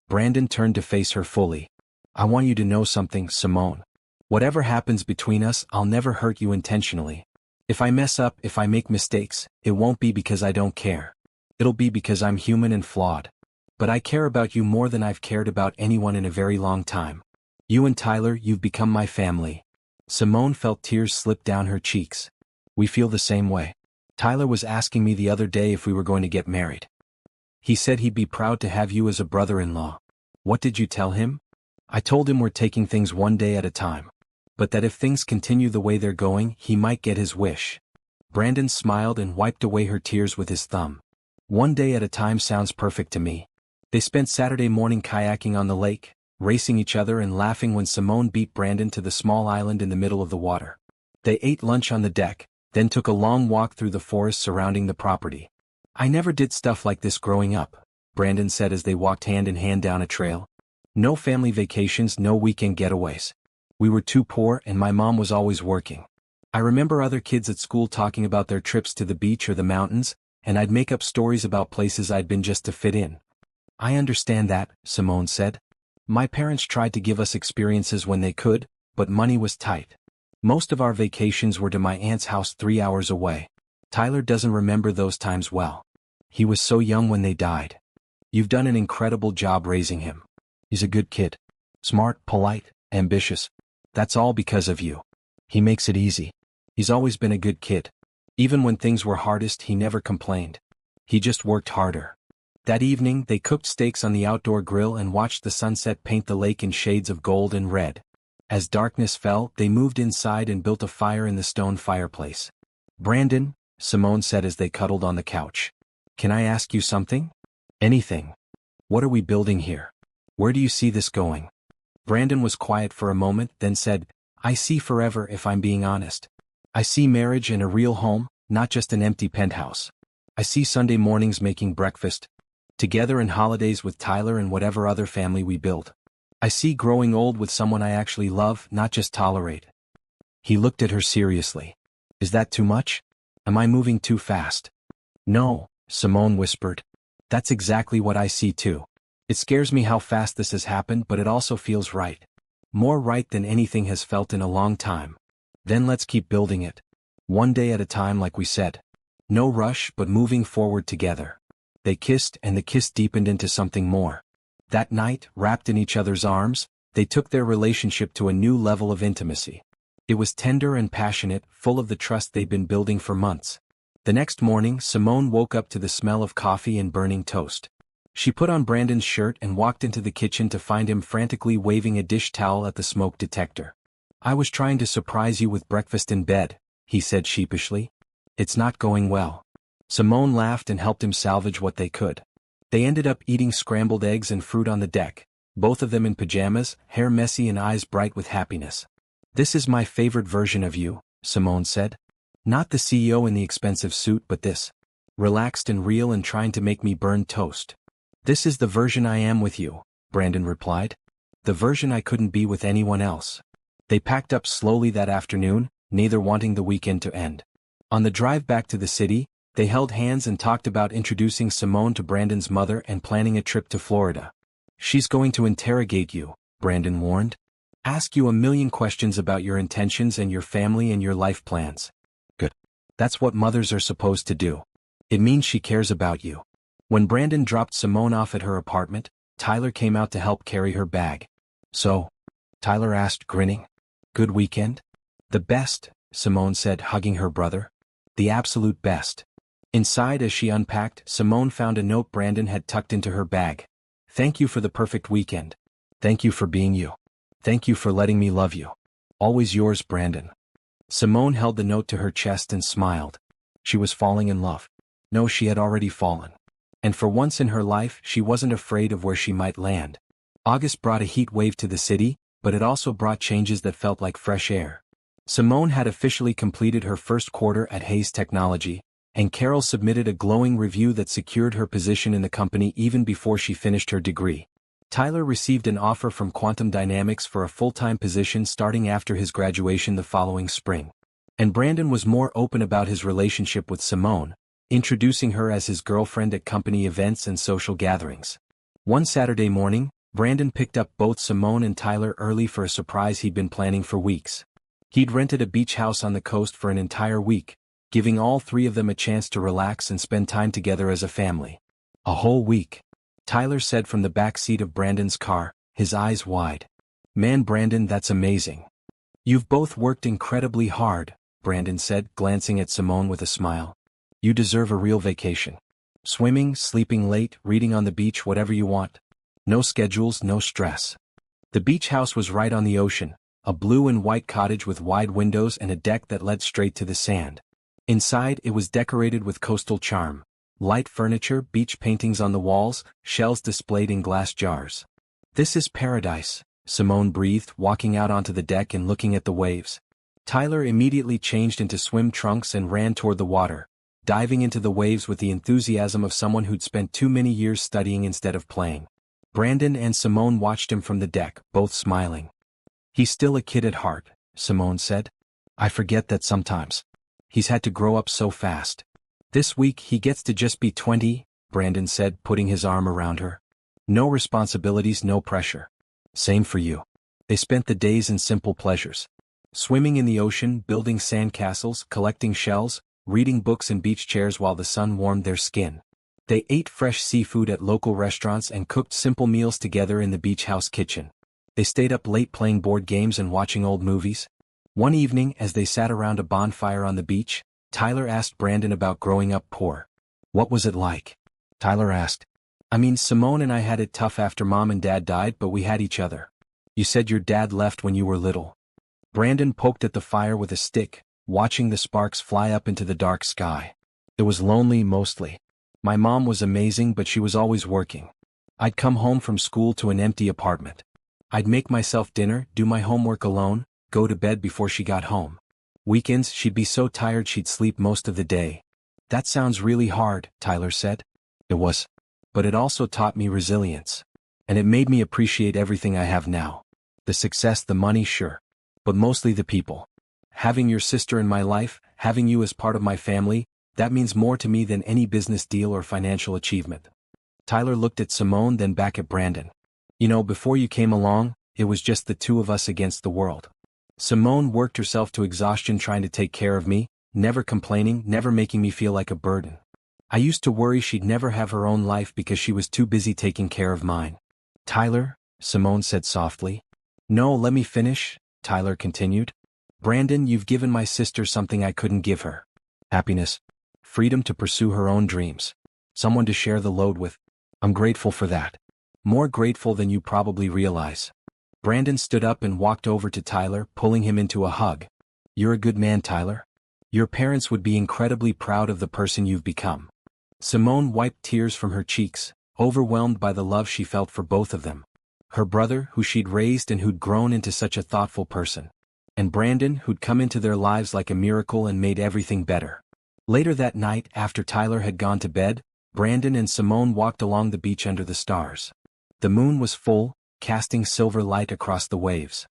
Brandon turned to face her fully. "I want you to know something, Simone. Whatever happens between us, I'll never hurt you intentionally. If I mess up, if I make mistakes, it won't be because I don't care. It'll be because I'm human and flawed. But I care about you more than I've cared about anyone in a very long time. You and Tyler, you've become my family." Simone felt tears slip down her cheeks. "We feel the same way. Tyler was asking me the other day if we were going to get married. He said he'd be proud to have you as a brother-in-law." "What did you tell him?" "I told him we're taking things one day at a time. But that if things continue the way they're going, he might get his wish." Brandon smiled and wiped away her tears with his thumb. One day at a time sounds perfect to me. They spent Saturday morning kayaking on the lake, racing each other and laughing when Simone beat Brandon to the small island in the middle of the water. They ate lunch on the deck, then took a long walk through the forest surrounding the property. I never did stuff like this growing up, Brandon said as they walked hand in hand down a trail. No family vacations, no weekend getaways. We were too poor and my mom was always working. I remember other kids at school talking about their trips to the beach or the mountains, and I'd make up stories about places I'd been just to fit in. I understand that, Simone said. My parents tried to give us experiences when they could, but money was tight. Most of our vacations were to my aunt's house 3 hours away. Tyler doesn't remember those times well. He was so young when they died. You've done an incredible job raising him. He's a good kid. Smart, polite, ambitious. That's all because of you. He makes it easy. He's always been a good kid. Even when things were hardest, he never complained. He just worked harder. That evening, they cooked steaks on the outdoor grill and watched the sunset paint the lake in shades of gold and red. As darkness fell, they moved inside and built a fire in the stone fireplace. Brandon, Simone said as they cuddled on the couch. Can I ask you something? Anything. What are we building here? Where do you see this going? Brandon was quiet for a moment, then said, I see forever if I'm being honest. I see marriage and a real home, not just an empty penthouse. I see Sunday mornings making breakfast together and holidays with Tyler and whatever other family we build. I see growing old with someone I actually love, not just tolerate. He looked at her seriously. Is that too much? Am I moving too fast? No, Simone whispered. That's exactly what I see too. It scares me how fast this has happened, but it also feels right. More right than anything has felt in a long time. Then let's keep building it. One day at a time, like we said. No rush, but moving forward together. They kissed, and the kiss deepened into something more. That night, wrapped in each other's arms, they took their relationship to a new level of intimacy. It was tender and passionate, full of the trust they'd been building for months. The next morning, Simone woke up to the smell of coffee and burning toast. She put on Brandon's shirt and walked into the kitchen to find him frantically waving a dish towel at the smoke detector. I was trying to surprise you with breakfast in bed, he said sheepishly. It's not going well. Simone laughed and helped him salvage what they could. They ended up eating scrambled eggs and fruit on the deck, both of them in pajamas, hair messy and eyes bright with happiness. This is my favorite version of you, Simone said. Not the CEO in the expensive suit, but this. Relaxed and real and trying to make me burn toast. This is the version I am with you, Brandon replied. The version I couldn't be with anyone else. They packed up slowly that afternoon, neither wanting the weekend to end. On the drive back to the city, they held hands and talked about introducing Simone to Brandon's mother and planning a trip to Florida. She's going to interrogate you, Brandon warned. Ask you a million questions about your intentions and your family and your life plans. Good. That's what mothers are supposed to do. It means she cares about you. When Brandon dropped Simone off at her apartment, Tyler came out to help carry her bag. So? Tyler asked, grinning. Good weekend? The best, Simone said, hugging her brother. The absolute best. Inside, as she unpacked, Simone found a note Brandon had tucked into her bag. Thank you for the perfect weekend. Thank you for being you. Thank you for letting me love you. Always yours, Brandon. Simone held the note to her chest and smiled. She was falling in love. No, she had already fallen. And for once in her life, she wasn't afraid of where she might land. August brought a heat wave to the city, but it also brought changes that felt like fresh air. Simone had officially completed her first quarter at Hayes Technology, and Carol submitted a glowing review that secured her position in the company even before she finished her degree. Tyler received an offer from Quantum Dynamics for a full-time position starting after his graduation the following spring. And Brandon was more open about his relationship with Simone, introducing her as his girlfriend at company events and social gatherings. One Saturday morning, Brandon picked up both Simone and Tyler early for a surprise he'd been planning for weeks. He'd rented a beach house on the coast for an entire week, giving all three of them a chance to relax and spend time together as a family. A whole week, Tyler said from the back seat of Brandon's car, his eyes wide. Man, Brandon, that's amazing. You've both worked incredibly hard, Brandon said, glancing at Simone with a smile. You deserve a real vacation. Swimming, sleeping late, reading on the beach, whatever you want. No schedules, no stress. The beach house was right on the ocean, a blue and white cottage with wide windows and a deck that led straight to the sand. Inside, it was decorated with coastal charm. Light furniture, beach paintings on the walls, shells displayed in glass jars. "This is paradise," Simone breathed, walking out onto the deck and looking at the waves. Tyler immediately changed into swim trunks and ran toward the water, diving into the waves with the enthusiasm of someone who'd spent too many years studying instead of playing. Brandon and Simone watched him from the deck, both smiling. "He's still a kid at heart," Simone said. "I forget that sometimes. He's had to grow up so fast. This week he gets to just be 20, Brandon said, putting his arm around her. "No responsibilities, no pressure. Same for you." They spent the days in simple pleasures. Swimming in the ocean, building sandcastles, collecting shells, reading books in beach chairs while the sun warmed their skin. They ate fresh seafood at local restaurants and cooked simple meals together in the beach house kitchen. They stayed up late playing board games and watching old movies. One evening, as they sat around a bonfire on the beach, Tyler asked Brandon about growing up poor. "What was it like?" Tyler asked. "I mean, Simone and I had it tough after Mom and Dad died, but we had each other. You said your dad left when you were little." Brandon poked at the fire with a stick, watching the sparks fly up into the dark sky. "It was lonely, mostly. My mom was amazing, but she was always working. I'd come home from school to an empty apartment. I'd make myself dinner, do my homework alone, go to bed before she got home. Weekends, she'd be so tired she'd sleep most of the day." "That sounds really hard," Tyler said. "It was. But it also taught me resilience. And it made me appreciate everything I have now. The success, the money, sure. But mostly the people. Having your sister in my life, having you as part of my family, that means more to me than any business deal or financial achievement." Tyler looked at Simone, then back at Brandon. "You know, before you came along, it was just the two of us against the world. Simone worked herself to exhaustion trying to take care of me, never complaining, never making me feel like a burden. I used to worry she'd never have her own life because she was too busy taking care of mine." "Tyler," Simone said softly. "No, let me finish," Tyler continued. "Brandon, you've given my sister something I couldn't give her. Happiness. Freedom to pursue her own dreams. Someone to share the load with. I'm grateful for that. More grateful than you probably realize." Brandon stood up and walked over to Tyler, pulling him into a hug. "You're a good man, Tyler. Your parents would be incredibly proud of the person you've become." Simone wiped tears from her cheeks, overwhelmed by the love she felt for both of them. Her brother, who she'd raised and who'd grown into such a thoughtful person. And Brandon, who'd come into their lives like a miracle and made everything better. Later that night, after Tyler had gone to bed, Brandon and Simone walked along the beach under the stars. The moon was full, casting silver light across the waves.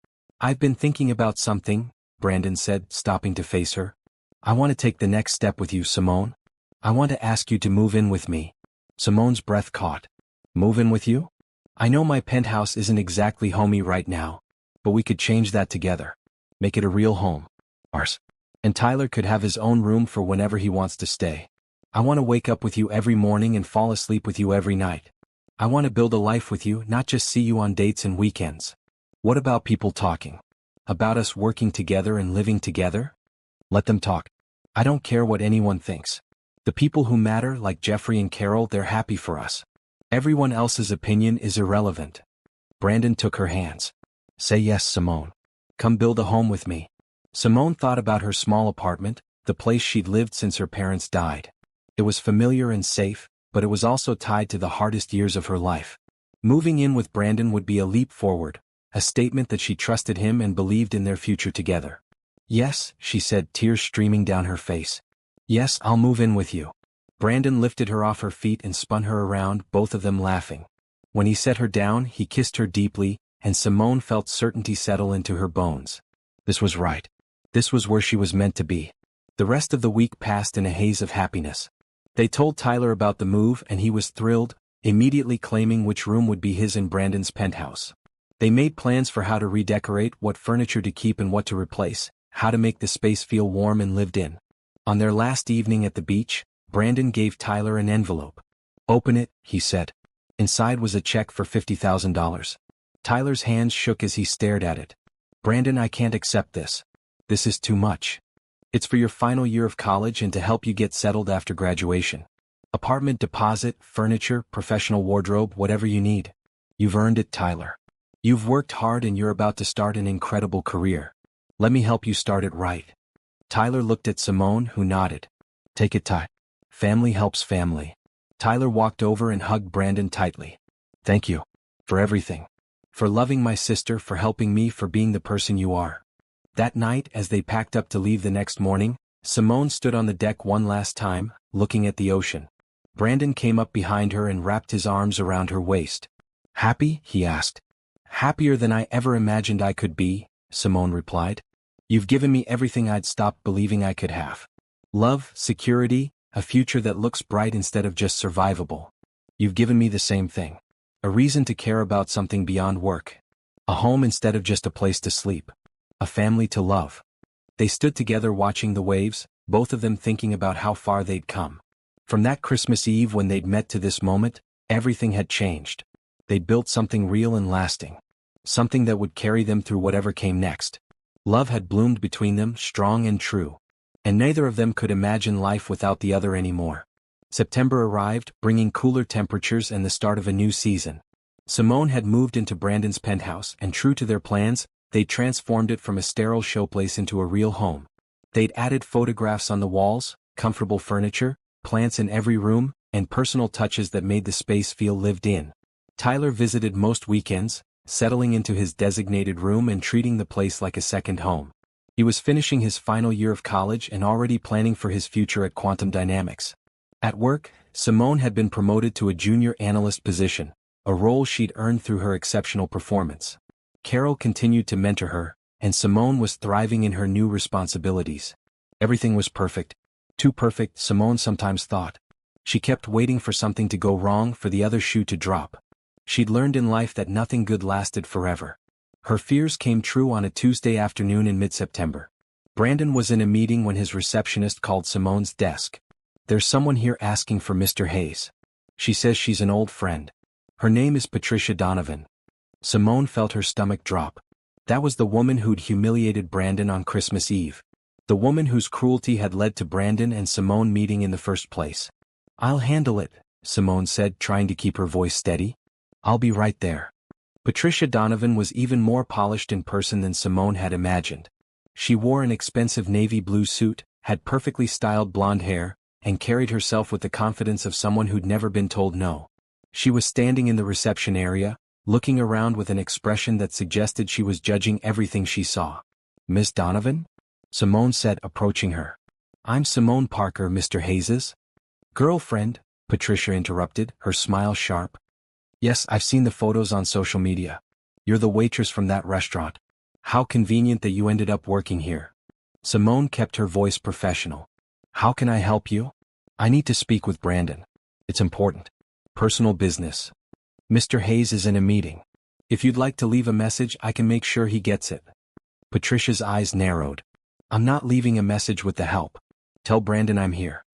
"I've been thinking about something," Brandon said, stopping to face her. "I want to take the next step with you, Simone. I want to ask you to move in with me." Simone's breath caught. "Move in with you? I know my penthouse isn't exactly homey right now, but we could change that together. Make it a real home. Ours. And Tyler could have his own room for whenever he wants to stay. I want to wake up with you every morning and fall asleep with you every night. I want to build a life with you, not just see you on dates and weekends." "What about people talking? About us working together and living together?" "Let them talk. I don't care what anyone thinks. The people who matter, like Jeffrey and Carol, they're happy for us. Everyone else's opinion is irrelevant." Brandon took her hands. "Say yes, Simone. Come build a home with me." Simone thought about her small apartment, the place she'd lived since her parents died. It was familiar and safe, but it was also tied to the hardest years of her life. Moving in with Brandon would be a leap forward, a statement that she trusted him and believed in their future together. "Yes," she said, tears streaming down her face. "Yes, I'll move in with you." Brandon lifted her off her feet and spun her around, both of them laughing. When he set her down, he kissed her deeply, and Simone felt certainty settle into her bones. This was right. This was where she was meant to be. The rest of the week passed in a haze of happiness. They told Tyler about the move and he was thrilled, immediately claiming which room would be his in Brandon's penthouse. They made plans for how to redecorate, what furniture to keep and what to replace, how to make the space feel warm and lived in. On their last evening at the beach, Brandon gave Tyler an envelope. "Open it," he said. Inside was a check for $50,000. Tyler's hands shook as he stared at it. "Brandon, I can't accept this. This is too much. It's for your final year of college and to help you get settled after graduation. Apartment deposit, furniture, professional wardrobe, whatever you need. You've earned it, Tyler. You've worked hard and you're about to start an incredible career. Let me help you start it right." Tyler looked at Simone, who nodded. Take it, Ty. Family helps family. Tyler walked over and hugged Brandon tightly. Thank you. For everything. For loving my sister, for helping me, for being the person you are. That night, as they packed up to leave the next morning, Simone stood on the deck one last time, looking at the ocean. Brandon came up behind her and wrapped his arms around her waist. Happy? He asked. Happier than I ever imagined I could be, Simone replied. You've given me everything I'd stopped believing I could have. Love, security, a future that looks bright instead of just survivable. You've given me the same thing. A reason to care about something beyond work. A home instead of just a place to sleep. A family to love. They stood together watching the waves, both of them thinking about how far they'd come. From that Christmas Eve when they'd met to this moment, everything had changed. They'd built something real and lasting. Something that would carry them through whatever came next. Love had bloomed between them, strong and true. And neither of them could imagine life without the other anymore. September arrived, bringing cooler temperatures and the start of a new season. Simone had moved into Brandon's penthouse, and true to their plans, they'd transformed it from a sterile showplace into a real home. They'd added photographs on the walls, comfortable furniture, plants in every room, and personal touches that made the space feel lived in. Tyler visited most weekends, settling into his designated room and treating the place like a second home. He was finishing his final year of college and already planning for his future at Quantum Dynamics. At work, Simone had been promoted to a junior analyst position, a role she'd earned through her exceptional performance. Carol continued to mentor her, and Simone was thriving in her new responsibilities. Everything was perfect. Too perfect, Simone sometimes thought. She kept waiting for something to go wrong, for the other shoe to drop. She'd learned in life that nothing good lasted forever. Her fears came true on a Tuesday afternoon in mid-September. Brandon was in a meeting when his receptionist called Simone's desk. There's someone here asking for Mr. Hayes. She says she's an old friend. Her name is Patricia Donovan. Simone felt her stomach drop. That was the woman who'd humiliated Brandon on Christmas Eve. The woman whose cruelty had led to Brandon and Simone meeting in the first place. I'll handle it, Simone said, trying to keep her voice steady. I'll be right there. Patricia Donovan was even more polished in person than Simone had imagined. She wore an expensive navy blue suit, had perfectly styled blonde hair, and carried herself with the confidence of someone who'd never been told no. She was standing in the reception area, looking around with an expression that suggested she was judging everything she saw. Miss Donovan? Simone said, approaching her. I'm Simone Parker, Mr. Hayes's girlfriend, Patricia interrupted, her smile sharp. Yes, I've seen the photos on social media. You're the waitress from that restaurant. How convenient that you ended up working here. Simone kept her voice professional. How can I help you? I need to speak with Brandon. It's important. Personal business. Mr. Hayes is in a meeting. If you'd like to leave a message, I can make sure he gets it. Patricia's eyes narrowed. I'm not leaving a message with the help. Tell Brandon I'm here.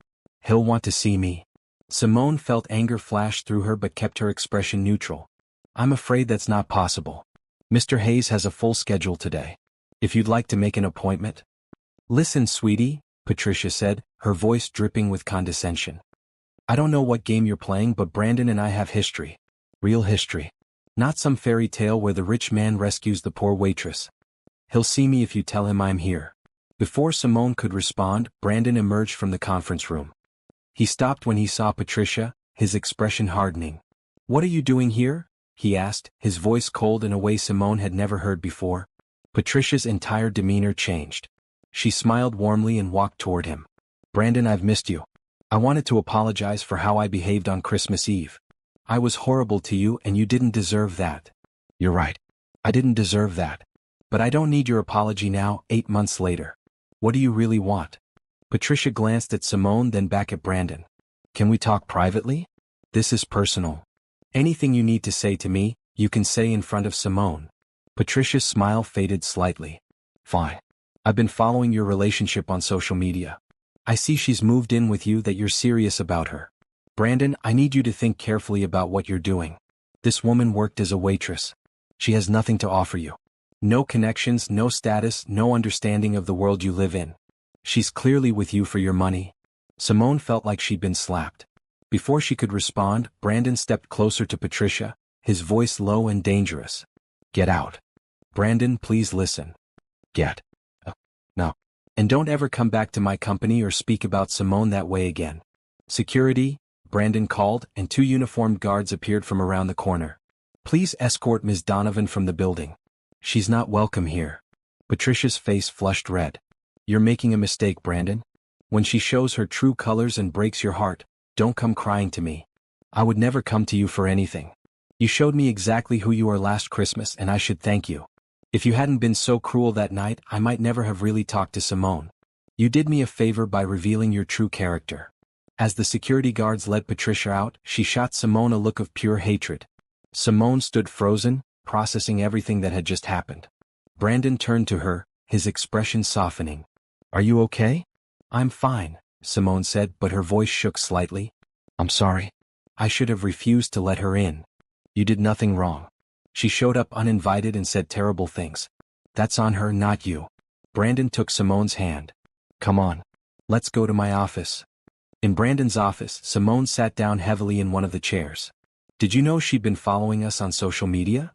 He'll want to see me. Simone felt anger flash through her but kept her expression neutral. I'm afraid that's not possible. Mr. Hayes has a full schedule today. If you'd like to make an appointment. Listen, sweetie, Patricia said, her voice dripping with condescension. I don't know what game you're playing, but Brandon and I have history. Real history. Not some fairy tale where the rich man rescues the poor waitress. He'll see me if you tell him I'm here. Before Simone could respond, Brandon emerged from the conference room. He stopped when he saw Patricia, his expression hardening. What are you doing here? He asked, his voice cold in a way Simone had never heard before. Patricia's entire demeanor changed. She smiled warmly and walked toward him. Brandon, I've missed you. I wanted to apologize for how I behaved on Christmas Eve. I was horrible to you and you didn't deserve that. You're right. I didn't deserve that. But I don't need your apology now, 8 months later. What do you really want? Patricia glanced at Simone, then back at Brandon. Can we talk privately? This is personal. Anything you need to say to me, you can say in front of Simone. Patricia's smile faded slightly. Fine. I've been following your relationship on social media. I see she's moved in with you, that you're serious about her. Brandon, I need you to think carefully about what you're doing. This woman worked as a waitress. She has nothing to offer you. No connections, no status, no understanding of the world you live in. She's clearly with you for your money. Simone felt like she'd been slapped. Before she could respond, Brandon stepped closer to Patricia, his voice low and dangerous. Get out. Brandon, please listen. Get. No. And don't ever come back to my company or speak about Simone that way again. Security, Brandon called, and 2 uniformed guards appeared from around the corner. Please escort Ms. Donovan from the building. She's not welcome here. Patricia's face flushed red. You're making a mistake, Brandon. When she shows her true colors and breaks your heart, don't come crying to me. I would never come to you for anything. You showed me exactly who you are last Christmas, and I should thank you. If you hadn't been so cruel that night, I might never have really talked to Simone. You did me a favor by revealing your true character. As the security guards led Patricia out, she shot Simone a look of pure hatred. Simone stood frozen, processing everything that had just happened. Brandon turned to her, his expression softening. Are you okay? I'm fine, Simone said, but her voice shook slightly. I'm sorry. I should have refused to let her in. You did nothing wrong. She showed up uninvited and said terrible things. That's on her, not you. Brandon took Simone's hand. Come on. Let's go to my office. In Brandon's office, Simone sat down heavily in one of the chairs. Did you know she'd been following us on social media?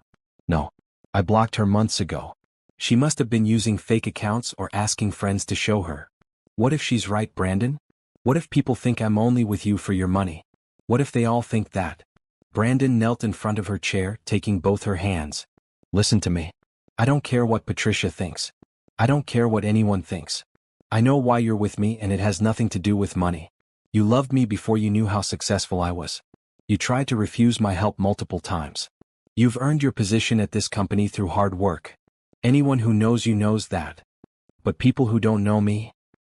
No. I blocked her months ago. She must have been using fake accounts or asking friends to show her. What if she's right, Brandon? What if people think I'm only with you for your money? What if they all think that? Brandon knelt in front of her chair, taking both her hands. Listen to me. I don't care what Patricia thinks. I don't care what anyone thinks. I know why you're with me, and it has nothing to do with money. You loved me before you knew how successful I was. You tried to refuse my help multiple times. You've earned your position at this company through hard work. Anyone who knows you knows that. But people who don't know me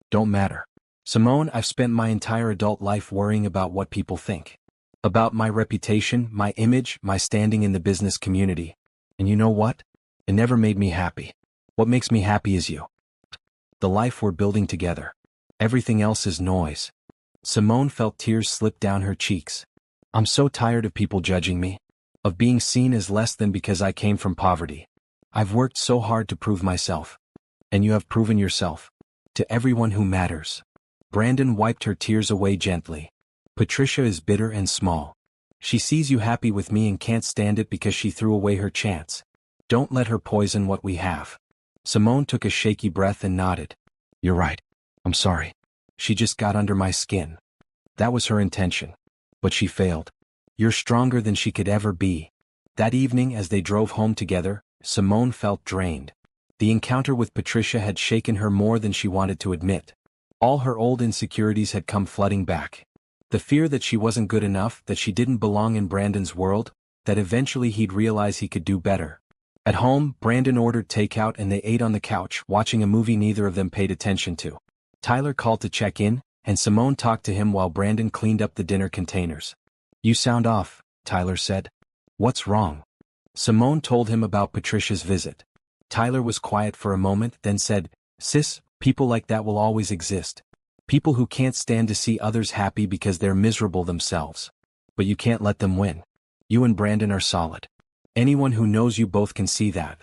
don't matter. Simone, I've spent my entire adult life worrying about what people think. About my reputation, my image, my standing in the business community. And you know what? It never made me happy. What makes me happy is you. The life we're building together. Everything else is noise. Simone felt tears slip down her cheeks. I'm so tired of people judging me. Of being seen as less than because I came from poverty. I've worked so hard to prove myself. And you have proven yourself. To everyone who matters. Brandon wiped her tears away gently. Patricia is bitter and small. She sees you happy with me and can't stand it because she threw away her chance. Don't let her poison what we have. Simone took a shaky breath and nodded. You're right. I'm sorry. She just got under my skin. That was her intention. But she failed. You're stronger than she could ever be. That evening as they drove home together, Simone felt drained. The encounter with Patricia had shaken her more than she wanted to admit. All her old insecurities had come flooding back. The fear that she wasn't good enough, that she didn't belong in Brandon's world, that eventually he'd realize he could do better. At home, Brandon ordered takeout and they ate on the couch, watching a movie neither of them paid attention to. Tyler called to check in, and Simone talked to him while Brandon cleaned up the dinner containers. You sound off, Tyler said. What's wrong? Simone told him about Patricia's visit. Tyler was quiet for a moment, then said, Sis, people like that will always exist. People who can't stand to see others happy because they're miserable themselves. But you can't let them win. You and Brandon are solid. Anyone who knows you both can see that.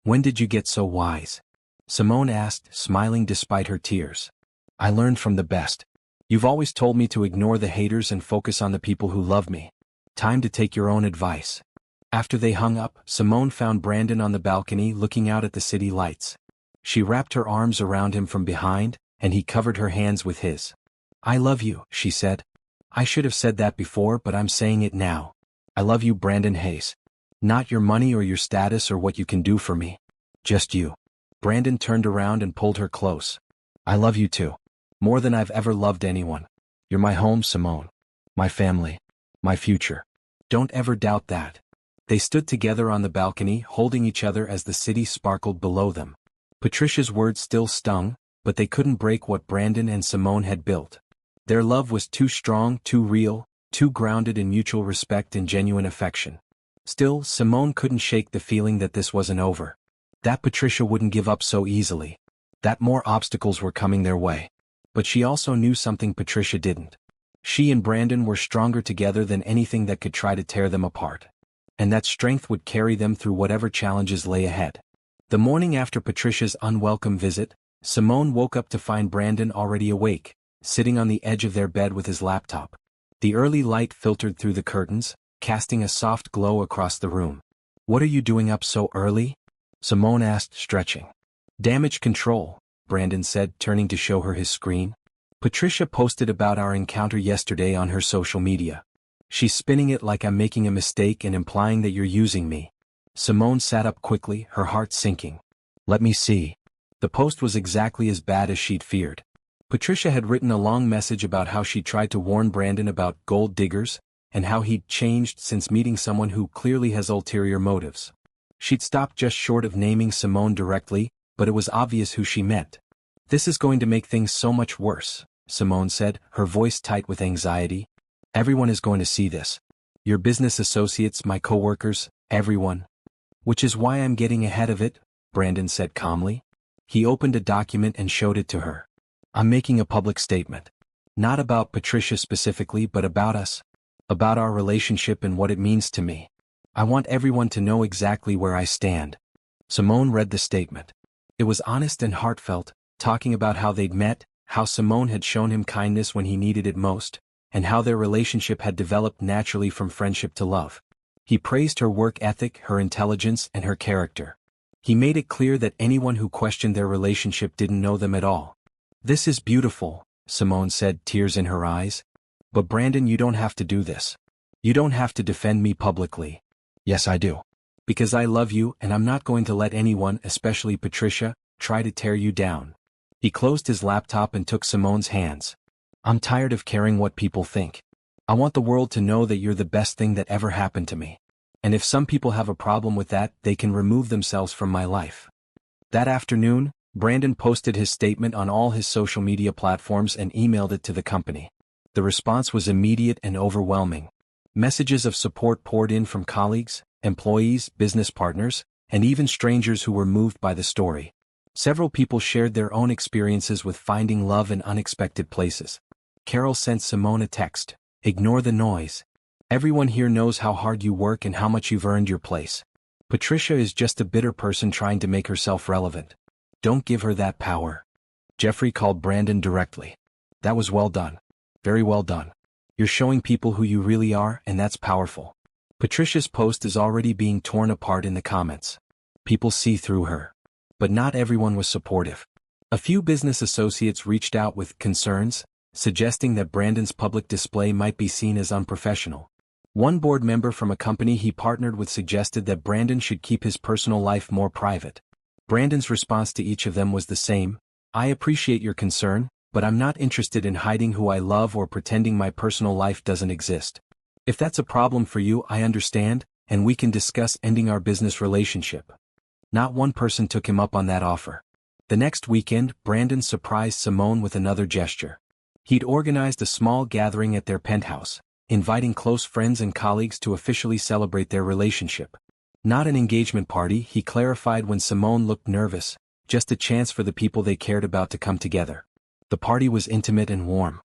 When did you get so wise? Simone asked, smiling despite her tears. I learned from the best. You've always told me to ignore the haters and focus on the people who love me. Time to take your own advice. After they hung up, Simone found Brandon on the balcony looking out at the city lights. She wrapped her arms around him from behind, and he covered her hands with his. I love you, she said. I should have said that before, but I'm saying it now. I love you, Brandon Hayes. Not your money or your status or what you can do for me. Just you. Brandon turned around and pulled her close. I love you too. More than I've ever loved anyone. You're my home, Simone. My family. My future. Don't ever doubt that. They stood together on the balcony, holding each other as the city sparkled below them. Patricia's words still stung, but they couldn't break what Brandon and Simone had built. Their love was too strong, too real, too grounded in mutual respect and genuine affection. Still, Simone couldn't shake the feeling that this wasn't over. That Patricia wouldn't give up so easily. That more obstacles were coming their way. But she also knew something Patricia didn't. She and Brandon were stronger together than anything that could try to tear them apart. And that strength would carry them through whatever challenges lay ahead. The morning after Patricia's unwelcome visit, Simone woke up to find Brandon already awake, sitting on the edge of their bed with his laptop. The early light filtered through the curtains, casting a soft glow across the room. What are you doing up so early? Simone asked, stretching. Damage control, Brandon said, turning to show her his screen. Patricia posted about our encounter yesterday on her social media. She's spinning it like I'm making a mistake and implying that you're using me. Simone sat up quickly, her heart sinking. Let me see. The post was exactly as bad as she'd feared. Patricia had written a long message about how she tried to warn Brandon about gold diggers, and how he'd changed since meeting someone who clearly has ulterior motives. She'd stopped just short of naming Simone directly, but it was obvious who she meant. This is going to make things so much worse, Simone said, her voice tight with anxiety. Everyone is going to see this. Your business associates, my coworkers, everyone. Which is why I'm getting ahead of it, Brandon said calmly. He opened a document and showed it to her. I'm making a public statement. Not about Patricia specifically, but about us. About our relationship and what it means to me. I want everyone to know exactly where I stand. Simone read the statement. It was honest and heartfelt, talking about how they'd met, how Simone had shown him kindness when he needed it most, and how their relationship had developed naturally from friendship to love. He praised her work ethic, her intelligence, and her character. He made it clear that anyone who questioned their relationship didn't know them at all. This is beautiful, Simone said, tears in her eyes. But Brandon, you don't have to do this. You don't have to defend me publicly. Yes, I do. Because I love you and I'm not going to let anyone, especially Patricia, try to tear you down. He closed his laptop and took Simone's hands. I'm tired of caring what people think. I want the world to know that you're the best thing that ever happened to me. And if some people have a problem with that, they can remove themselves from my life. That afternoon, Brandon posted his statement on all his social media platforms and emailed it to the company. The response was immediate and overwhelming. Messages of support poured in from colleagues, employees, business partners, and even strangers who were moved by the story. Several people shared their own experiences with finding love in unexpected places. Carol sent Simone a text. Ignore the noise. Everyone here knows how hard you work and how much you've earned your place. Patricia is just a bitter person trying to make herself relevant. Don't give her that power. Jeffrey called Brandon directly. That was well done. Very well done. You're showing people who you really are, and that's powerful. Patricia's post is already being torn apart in the comments. People see through her. But not everyone was supportive. A few business associates reached out with concerns, suggesting that Brandon's public display might be seen as unprofessional. One board member from a company he partnered with suggested that Brandon should keep his personal life more private. Brandon's response to each of them was the same. I appreciate your concern, but I'm not interested in hiding who I love or pretending my personal life doesn't exist. If that's a problem for you, I understand, and we can discuss ending our business relationship. Not one person took him up on that offer. The next weekend, Brandon surprised Simone with another gesture. He'd organized a small gathering at their penthouse, inviting close friends and colleagues to officially celebrate their relationship. Not an engagement party, he clarified when Simone looked nervous, just a chance for the people they cared about to come together. The party was intimate and warm.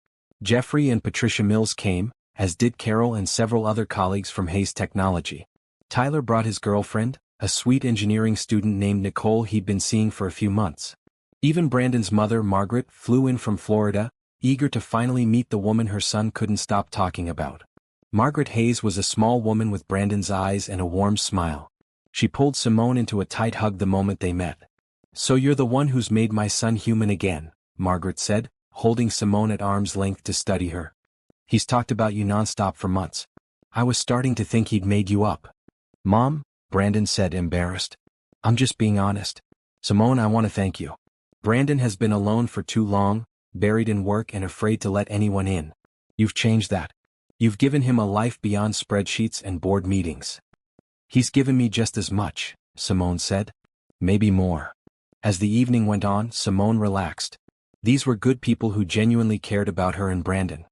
Jeffrey and Patricia Mills came, as did Carol and several other colleagues from Hayes Technology. Tyler brought his girlfriend, a sweet engineering student named Nicole he'd been seeing for a few months. Even Brandon's mother, Margaret, flew in from Florida, eager to finally meet the woman her son couldn't stop talking about. Margaret Hayes was a small woman with Brandon's eyes and a warm smile. She pulled Simone into a tight hug the moment they met. So you're the one who's made my son human again, Margaret said, holding Simone at arm's length to study her. He's talked about you nonstop for months. I was starting to think he'd made you up. Mom, Brandon said, embarrassed. I'm just being honest. Simone, I want to thank you. Brandon has been alone for too long, buried in work and afraid to let anyone in. You've changed that. You've given him a life beyond spreadsheets and board meetings. He's given me just as much, Simone said. Maybe more. As the evening went on, Simone relaxed. These were good people who genuinely cared about her and Brandon.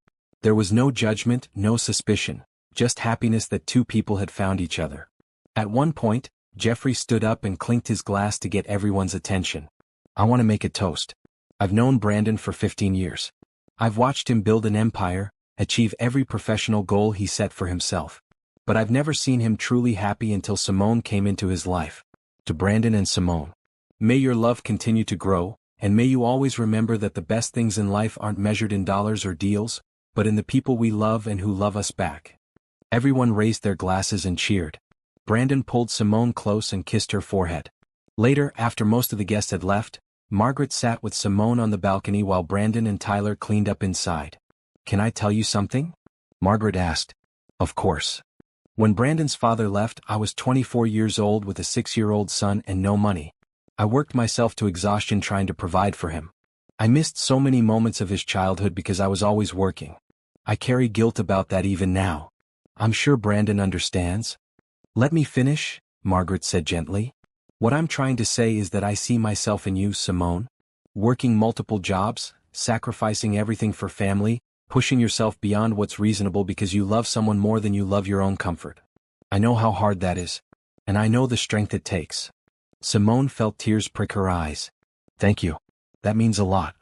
There was no judgment, no suspicion, just happiness that two people had found each other. At one point, Jeffrey stood up and clinked his glass to get everyone's attention. I want to make a toast. I've known Brandon for 15 years. I've watched him build an empire, achieve every professional goal he set for himself. But I've never seen him truly happy until Simone came into his life. To Brandon and Simone. May your love continue to grow, and may you always remember that the best things in life aren't measured in dollars or deals, but in the people we love and who love us back. Everyone raised their glasses and cheered. Brandon pulled Simone close and kissed her forehead. Later, after most of the guests had left, Margaret sat with Simone on the balcony while Brandon and Tyler cleaned up inside. "Can I tell you something?" Margaret asked. "Of course." "When Brandon's father left, I was 24 years old with a 6-year-old son and no money. I worked myself to exhaustion trying to provide for him. I missed so many moments of his childhood because I was always working. I carry guilt about that even now. I'm sure Brandon understands." "Let me finish," Margaret said gently. "What I'm trying to say is that I see myself in you, Simone. Working multiple jobs, sacrificing everything for family, pushing yourself beyond what's reasonable because you love someone more than you love your own comfort. I know how hard that is. And I know the strength it takes." Simone felt tears prick her eyes. "Thank you. That means a lot.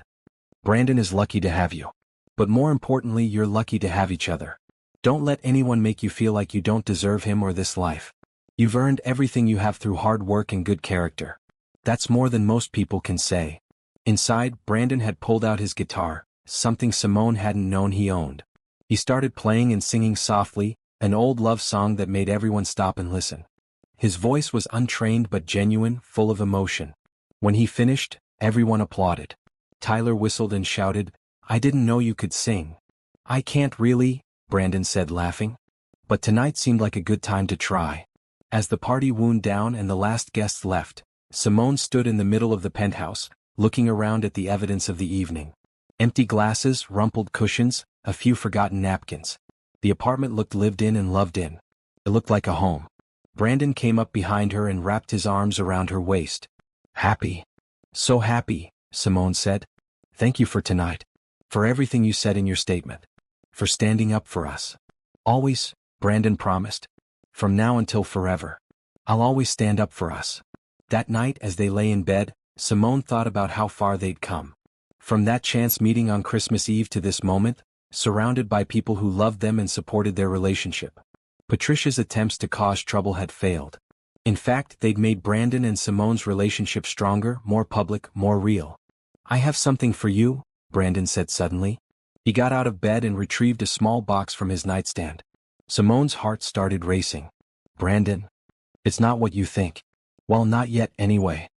Brandon is lucky to have you. But more importantly, you're lucky to have each other. Don't let anyone make you feel like you don't deserve him or this life. You've earned everything you have through hard work and good character. That's more than most people can say." Inside, Brandon had pulled out his guitar, something Simone hadn't known he owned. He started playing and singing softly, an old love song that made everyone stop and listen. His voice was untrained but genuine, full of emotion. When he finished, everyone applauded. Tyler whistled and shouted, "I didn't know you could sing." "I can't really," Brandon said laughing. "But tonight seemed like a good time to try." As the party wound down and the last guests left, Simone stood in the middle of the penthouse, looking around at the evidence of the evening. Empty glasses, rumpled cushions, a few forgotten napkins. The apartment looked lived in and loved in. It looked like a home. Brandon came up behind her and wrapped his arms around her waist. "Happy. So happy," Simone said. "Thank you for tonight. For everything you said in your statement. For standing up for us. Always," Brandon promised. "From now until forever. I'll always stand up for us." That night as they lay in bed, Simone thought about how far they'd come. From that chance meeting on Christmas Eve to this moment, surrounded by people who loved them and supported their relationship. Patricia's attempts to cause trouble had failed. In fact, they'd made Brandon and Simone's relationship stronger, more public, more real. "I have something for you," Brandon said suddenly. He got out of bed and retrieved a small box from his nightstand. Simone's heart started racing. "Brandon, it's not what you think. Well, not yet anyway."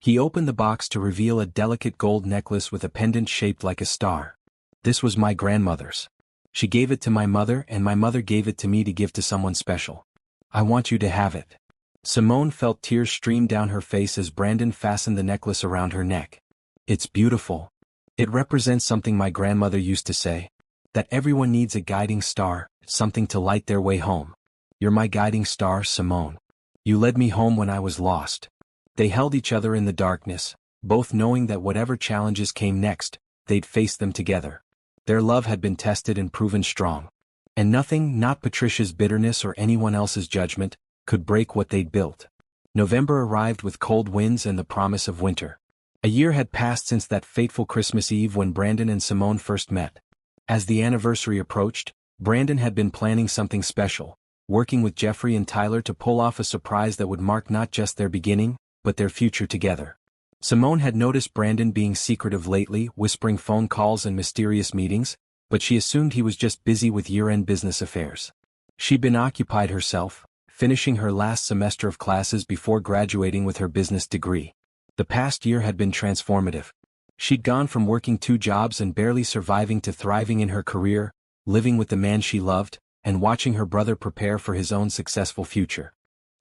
He opened the box to reveal a delicate gold necklace with a pendant shaped like a star. "This was my grandmother's. She gave it to my mother and my mother gave it to me to give to someone special. I want you to have it." Simone felt tears stream down her face as Brandon fastened the necklace around her neck. "It's beautiful. It represents something my grandmother used to say. That everyone needs a guiding star, something to light their way home. You're my guiding star, Simone. You led me home when I was lost." They held each other in the darkness, both knowing that whatever challenges came next, they'd face them together. Their love had been tested and proven strong. And nothing, not Patricia's bitterness or anyone else's judgment, could break what they'd built. November arrived with cold winds and the promise of winter. A year had passed since that fateful Christmas Eve when Brandon and Simone first met. As the anniversary approached, Brandon had been planning something special, working with Jeffrey and Tyler to pull off a surprise that would mark not just their beginning, but their future together. Simone had noticed Brandon being secretive lately, whispering phone calls and mysterious meetings, but she assumed he was just busy with year-end business affairs. She'd been occupied herself, finishing her last semester of classes before graduating with her business degree. The past year had been transformative. She'd gone from working 2 jobs and barely surviving to thriving in her career, living with the man she loved, and watching her brother prepare for his own successful future.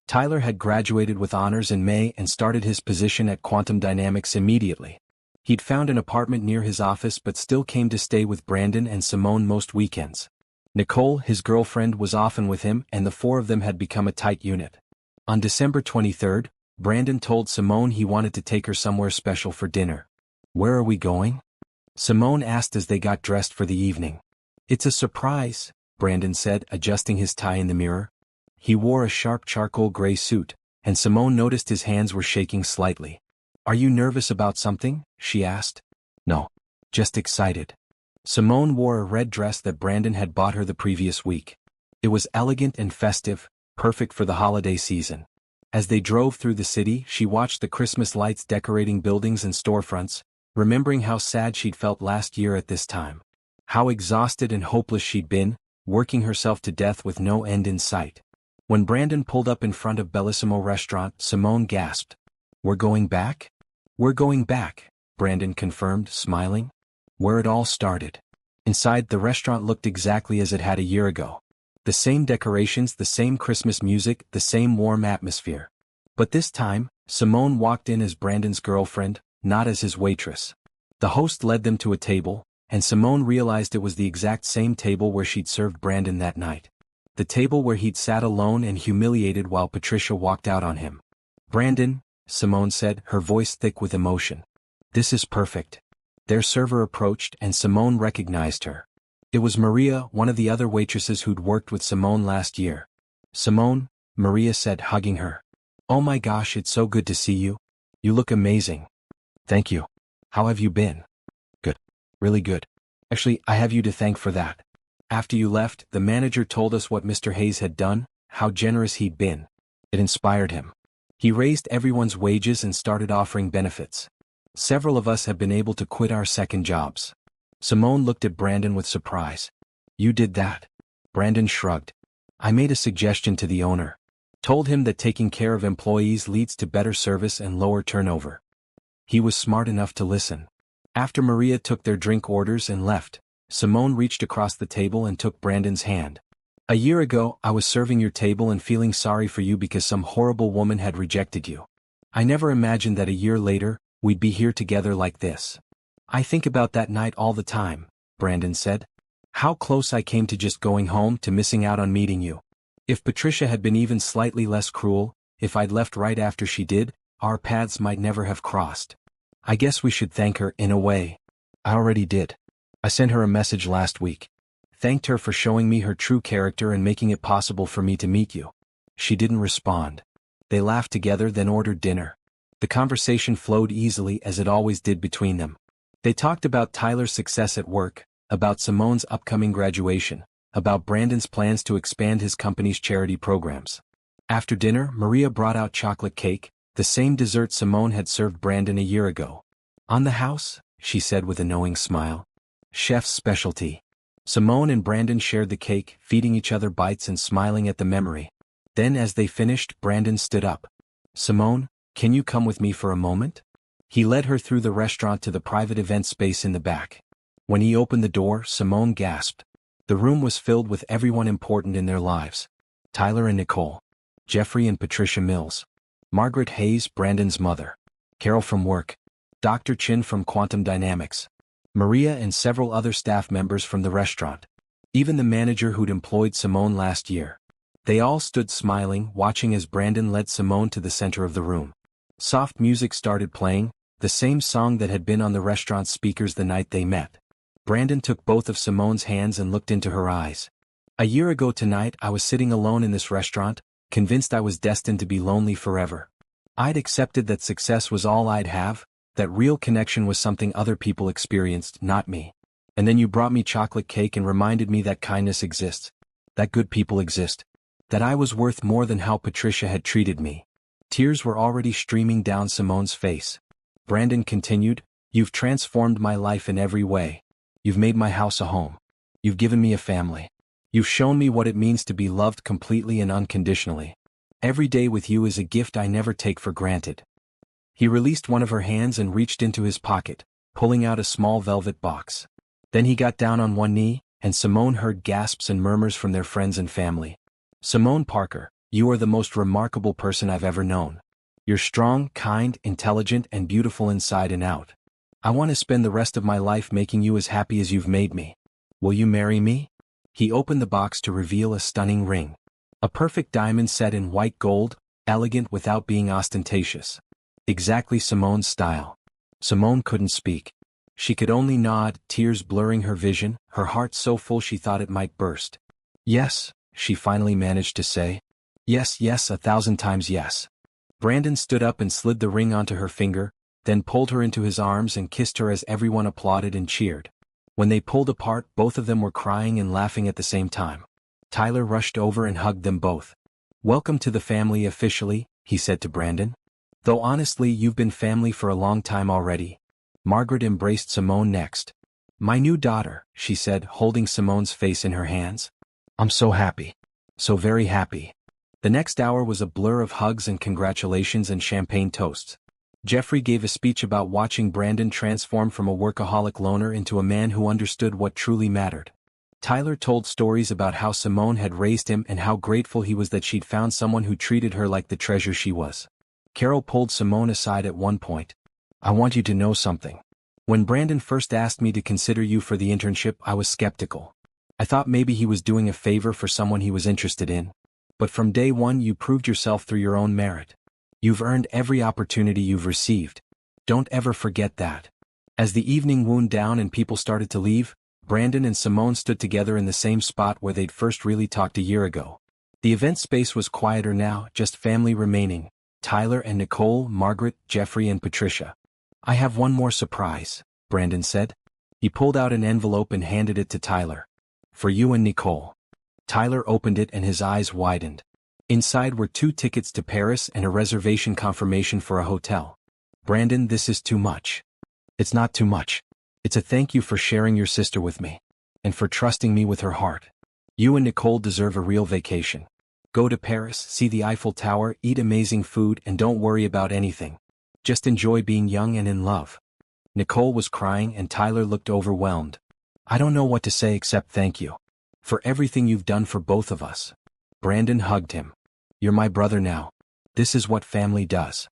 Tyler had graduated with honors in May and started his position at Quantum Dynamics immediately. He'd found an apartment near his office but still came to stay with Brandon and Simone most weekends. Nicole, his girlfriend, was often with him and the 4 of them had become a tight unit. On December 23rd, Brandon told Simone he wanted to take her somewhere special for dinner. "Where are we going?" Simone asked as they got dressed for the evening. "It's a surprise," Brandon said, adjusting his tie in the mirror. He wore a sharp charcoal gray suit, and Simone noticed his hands were shaking slightly. "Are you nervous about something?" she asked. "No. Just excited." Simone wore a red dress that Brandon had bought her the previous week. It was elegant and festive, perfect for the holiday season. As they drove through the city, she watched the Christmas lights decorating buildings and storefronts, remembering how sad she'd felt last year at this time. How exhausted and hopeless she'd been, working herself to death with no end in sight. When Brandon pulled up in front of Bellissimo restaurant, Simone gasped. "We're going back?" "We're going back," Brandon confirmed, smiling. Where it all started. Inside, the restaurant looked exactly as it had a year ago. The same decorations, the same Christmas music, the same warm atmosphere. But this time, Simone walked in as Brandon's girlfriend, not as his waitress. The host led them to a table, and Simone realized it was the exact same table where she'd served Brandon that night. The table where he'd sat alone and humiliated while Patricia walked out on him. Brandon, Simone said, her voice thick with emotion. This is perfect. Their server approached and Simone recognized her. It was Maria, one of the other waitresses who'd worked with Simone last year. Simone, Maria said, hugging her. Oh my gosh, it's so good to see you. You look amazing. Thank you. How have you been? Good. Really good. Actually, I have you to thank for that. After you left, the manager told us what Mr. Hayes had done, how generous he'd been. It inspired him. He raised everyone's wages and started offering benefits. Several of us have been able to quit our second jobs. Simone looked at Brandon with surprise. You did that? Brandon shrugged. I made a suggestion to the owner. Told him that taking care of employees leads to better service and lower turnover. He was smart enough to listen. After Maria took their drink orders and left, Simone reached across the table and took Brandon's hand. A year ago, I was serving your table and feeling sorry for you because some horrible woman had rejected you. I never imagined that a year later, we'd be here together like this. I think about that night all the time, Brandon said. How close I came to just going home, to missing out on meeting you. If Patricia had been even slightly less cruel, if I'd left right after she did, our paths might never have crossed. I guess we should thank her in a way. I already did. I sent her a message last week. Thanked her for showing me her true character and making it possible for me to meet you. She didn't respond. They laughed together, then ordered dinner. The conversation flowed easily as it always did between them. They talked about Tyler's success at work, about Simone's upcoming graduation, about Brandon's plans to expand his company's charity programs. After dinner, Maria brought out chocolate cake, the same dessert Simone had served Brandon a year ago. On the house, she said with a knowing smile. Chef's specialty. Simone and Brandon shared the cake, feeding each other bites and smiling at the memory. Then as they finished, Brandon stood up. Simone, can you come with me for a moment? He led her through the restaurant to the private event space in the back. When he opened the door, Simone gasped. The room was filled with everyone important in their lives. Tyler and Nicole. Jeffrey and Patricia Mills. Margaret Hayes, Brandon's mother. Carol from work. Dr. Chin from Quantum Dynamics. Maria and several other staff members from the restaurant. Even the manager who'd employed Simone last year. They all stood smiling, watching as Brandon led Simone to the center of the room. Soft music started playing, the same song that had been on the restaurant's speakers the night they met. Brandon took both of Simone's hands and looked into her eyes. A year ago tonight, I was sitting alone in this restaurant, convinced I was destined to be lonely forever. I'd accepted that success was all I'd have, that real connection was something other people experienced, not me. And then you brought me chocolate cake and reminded me that kindness exists, that good people exist, that I was worth more than how Patricia had treated me. Tears were already streaming down Simone's face. Brandon continued, You've transformed my life in every way. You've made my house a home. You've given me a family. You've shown me what it means to be loved completely and unconditionally. Every day with you is a gift I never take for granted. He released one of her hands and reached into his pocket, pulling out a small velvet box. Then he got down on one knee, and Simone heard gasps and murmurs from their friends and family. Simone Parker, you are the most remarkable person I've ever known. You're strong, kind, intelligent, and beautiful inside and out. I want to spend the rest of my life making you as happy as you've made me. Will you marry me? He opened the box to reveal a stunning ring. A perfect diamond set in white gold, elegant without being ostentatious. Exactly Simone's style. Simone couldn't speak. She could only nod, tears blurring her vision, her heart so full she thought it might burst. Yes, she finally managed to say. Yes, yes, 1,000 times yes. Brandon stood up and slid the ring onto her finger, then pulled her into his arms and kissed her as everyone applauded and cheered. When they pulled apart, both of them were crying and laughing at the same time. Tyler rushed over and hugged them both. Welcome to the family officially, he said to Brandon. Though honestly, you've been family for a long time already. Margaret embraced Simone next. My new daughter, she said, holding Simone's face in her hands. I'm so happy. So very happy. The next hour was a blur of hugs and congratulations and champagne toasts. Jeffrey gave a speech about watching Brandon transform from a workaholic loner into a man who understood what truly mattered. Tyler told stories about how Simone had raised him and how grateful he was that she'd found someone who treated her like the treasure she was. Carol pulled Simone aside at one point. "I want you to know something. When Brandon first asked me to consider you for the internship, I was skeptical. I thought maybe he was doing a favor for someone he was interested in. But from day one you proved yourself through your own merit. You've earned every opportunity you've received. Don't ever forget that." As the evening wound down and people started to leave, Brandon and Simone stood together in the same spot where they'd first really talked a year ago. The event space was quieter now, just family remaining: Tyler and Nicole, Margaret, Jeffrey and Patricia. "I have one more surprise," Brandon said. He pulled out an envelope and handed it to Tyler. "For you and Nicole." Tyler opened it and his eyes widened. Inside were 2 tickets to Paris and a reservation confirmation for a hotel. "Brandon, this is too much." "It's not too much. It's a thank you for sharing your sister with me. And for trusting me with her heart. You and Nicole deserve a real vacation. Go to Paris, see the Eiffel Tower, eat amazing food and don't worry about anything. Just enjoy being young and in love." Nicole was crying and Tyler looked overwhelmed. "I don't know what to say except thank you. For everything you've done for both of us." Brandon hugged him. "You're my brother now. This is what family does."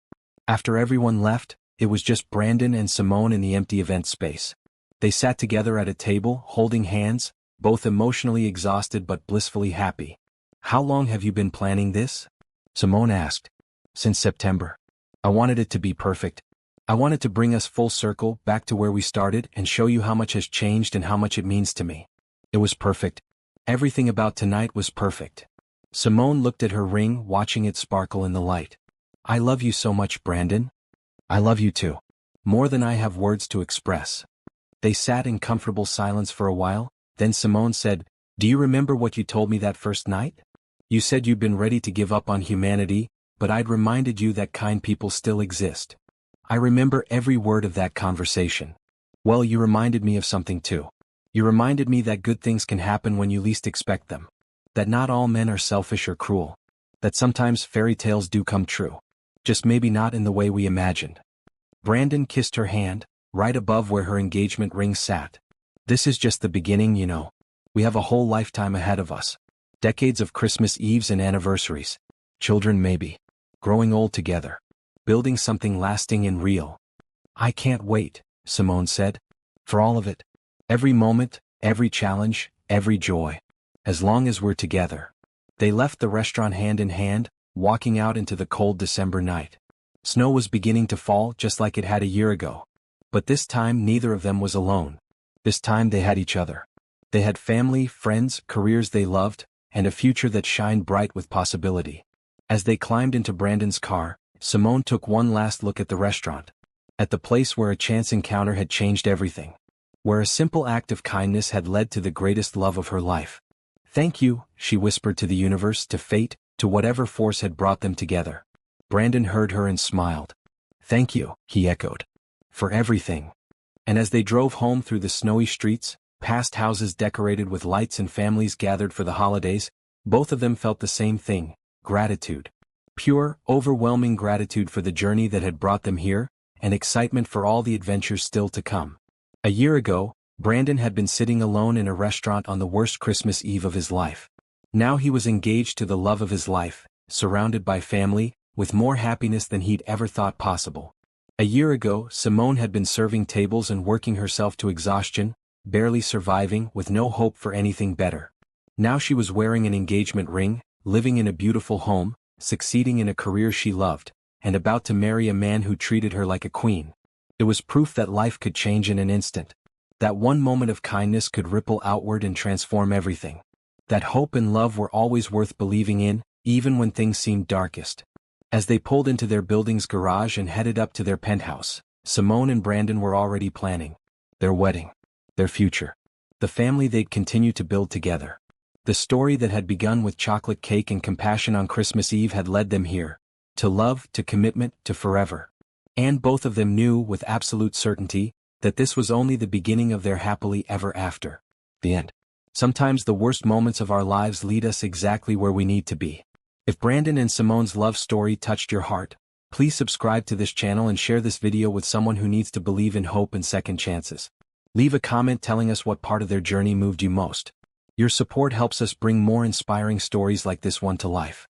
After everyone left, it was just Brandon and Simone in the empty event space. They sat together at a table, holding hands, both emotionally exhausted but blissfully happy. "How long have you been planning this?" Simone asked. "Since September. I wanted it to be perfect. I wanted to bring us full circle, back to where we started, and show you how much has changed and how much it means to me. It was perfect. Everything about tonight was perfect." Simone looked at her ring, watching it sparkle in the light. "I love you so much, Brandon." "I love you too. More than I have words to express." They sat in comfortable silence for a while, then Simone said, "Do you remember what you told me that first night? You said you'd been ready to give up on humanity, but I'd reminded you that kind people still exist." "I remember every word of that conversation." "Well, you reminded me of something too. You reminded me that good things can happen when you least expect them. That not all men are selfish or cruel. That sometimes fairy tales do come true. Just maybe not in the way we imagined." Brandon kissed her hand, right above where her engagement ring sat. "This is just the beginning, you know. We have a whole lifetime ahead of us. Decades of Christmas Eves and anniversaries. Children maybe. Growing old together. Building something lasting and real." "I can't wait," Simone said. "For all of it. Every moment, every challenge, every joy. As long as we're together." They left the restaurant hand in hand, walking out into the cold December night. Snow was beginning to fall just like it had a year ago. But this time neither of them was alone. This time they had each other. They had family, friends, careers they loved, and a future that shined bright with possibility. As they climbed into Brandon's car, Simone took one last look at the restaurant. At the place where a chance encounter had changed everything. Where a simple act of kindness had led to the greatest love of her life. "Thank you," she whispered to the universe, to fate, to whatever force had brought them together. Brandon heard her and smiled. "Thank you," he echoed. "For everything." And as they drove home through the snowy streets, past houses decorated with lights and families gathered for the holidays, both of them felt the same thing: gratitude. Pure, overwhelming gratitude for the journey that had brought them here, and excitement for all the adventures still to come. A year ago, Brandon had been sitting alone in a restaurant on the worst Christmas Eve of his life. Now he was engaged to the love of his life, surrounded by family, with more happiness than he'd ever thought possible. A year ago, Simone had been serving tables and working herself to exhaustion, barely surviving, with no hope for anything better. Now she was wearing an engagement ring, living in a beautiful home, succeeding in a career she loved, and about to marry a man who treated her like a queen. It was proof that life could change in an instant. That one moment of kindness could ripple outward and transform everything. That hope and love were always worth believing in, even when things seemed darkest. As they pulled into their building's garage and headed up to their penthouse, Simone and Brandon were already planning their wedding, their future, the family they'd continue to build together. The story that had begun with chocolate cake and compassion on Christmas Eve had led them here, to love, to commitment, to forever. And both of them knew with absolute certainty that this was only the beginning of their happily ever after. The end. Sometimes the worst moments of our lives lead us exactly where we need to be. If Brandon and Simone's love story touched your heart, Please subscribe to this channel and share this video with someone who needs to believe in hope and second chances. Leave a comment telling us what part of their journey moved you most. Your support helps us bring more inspiring stories like this one to life.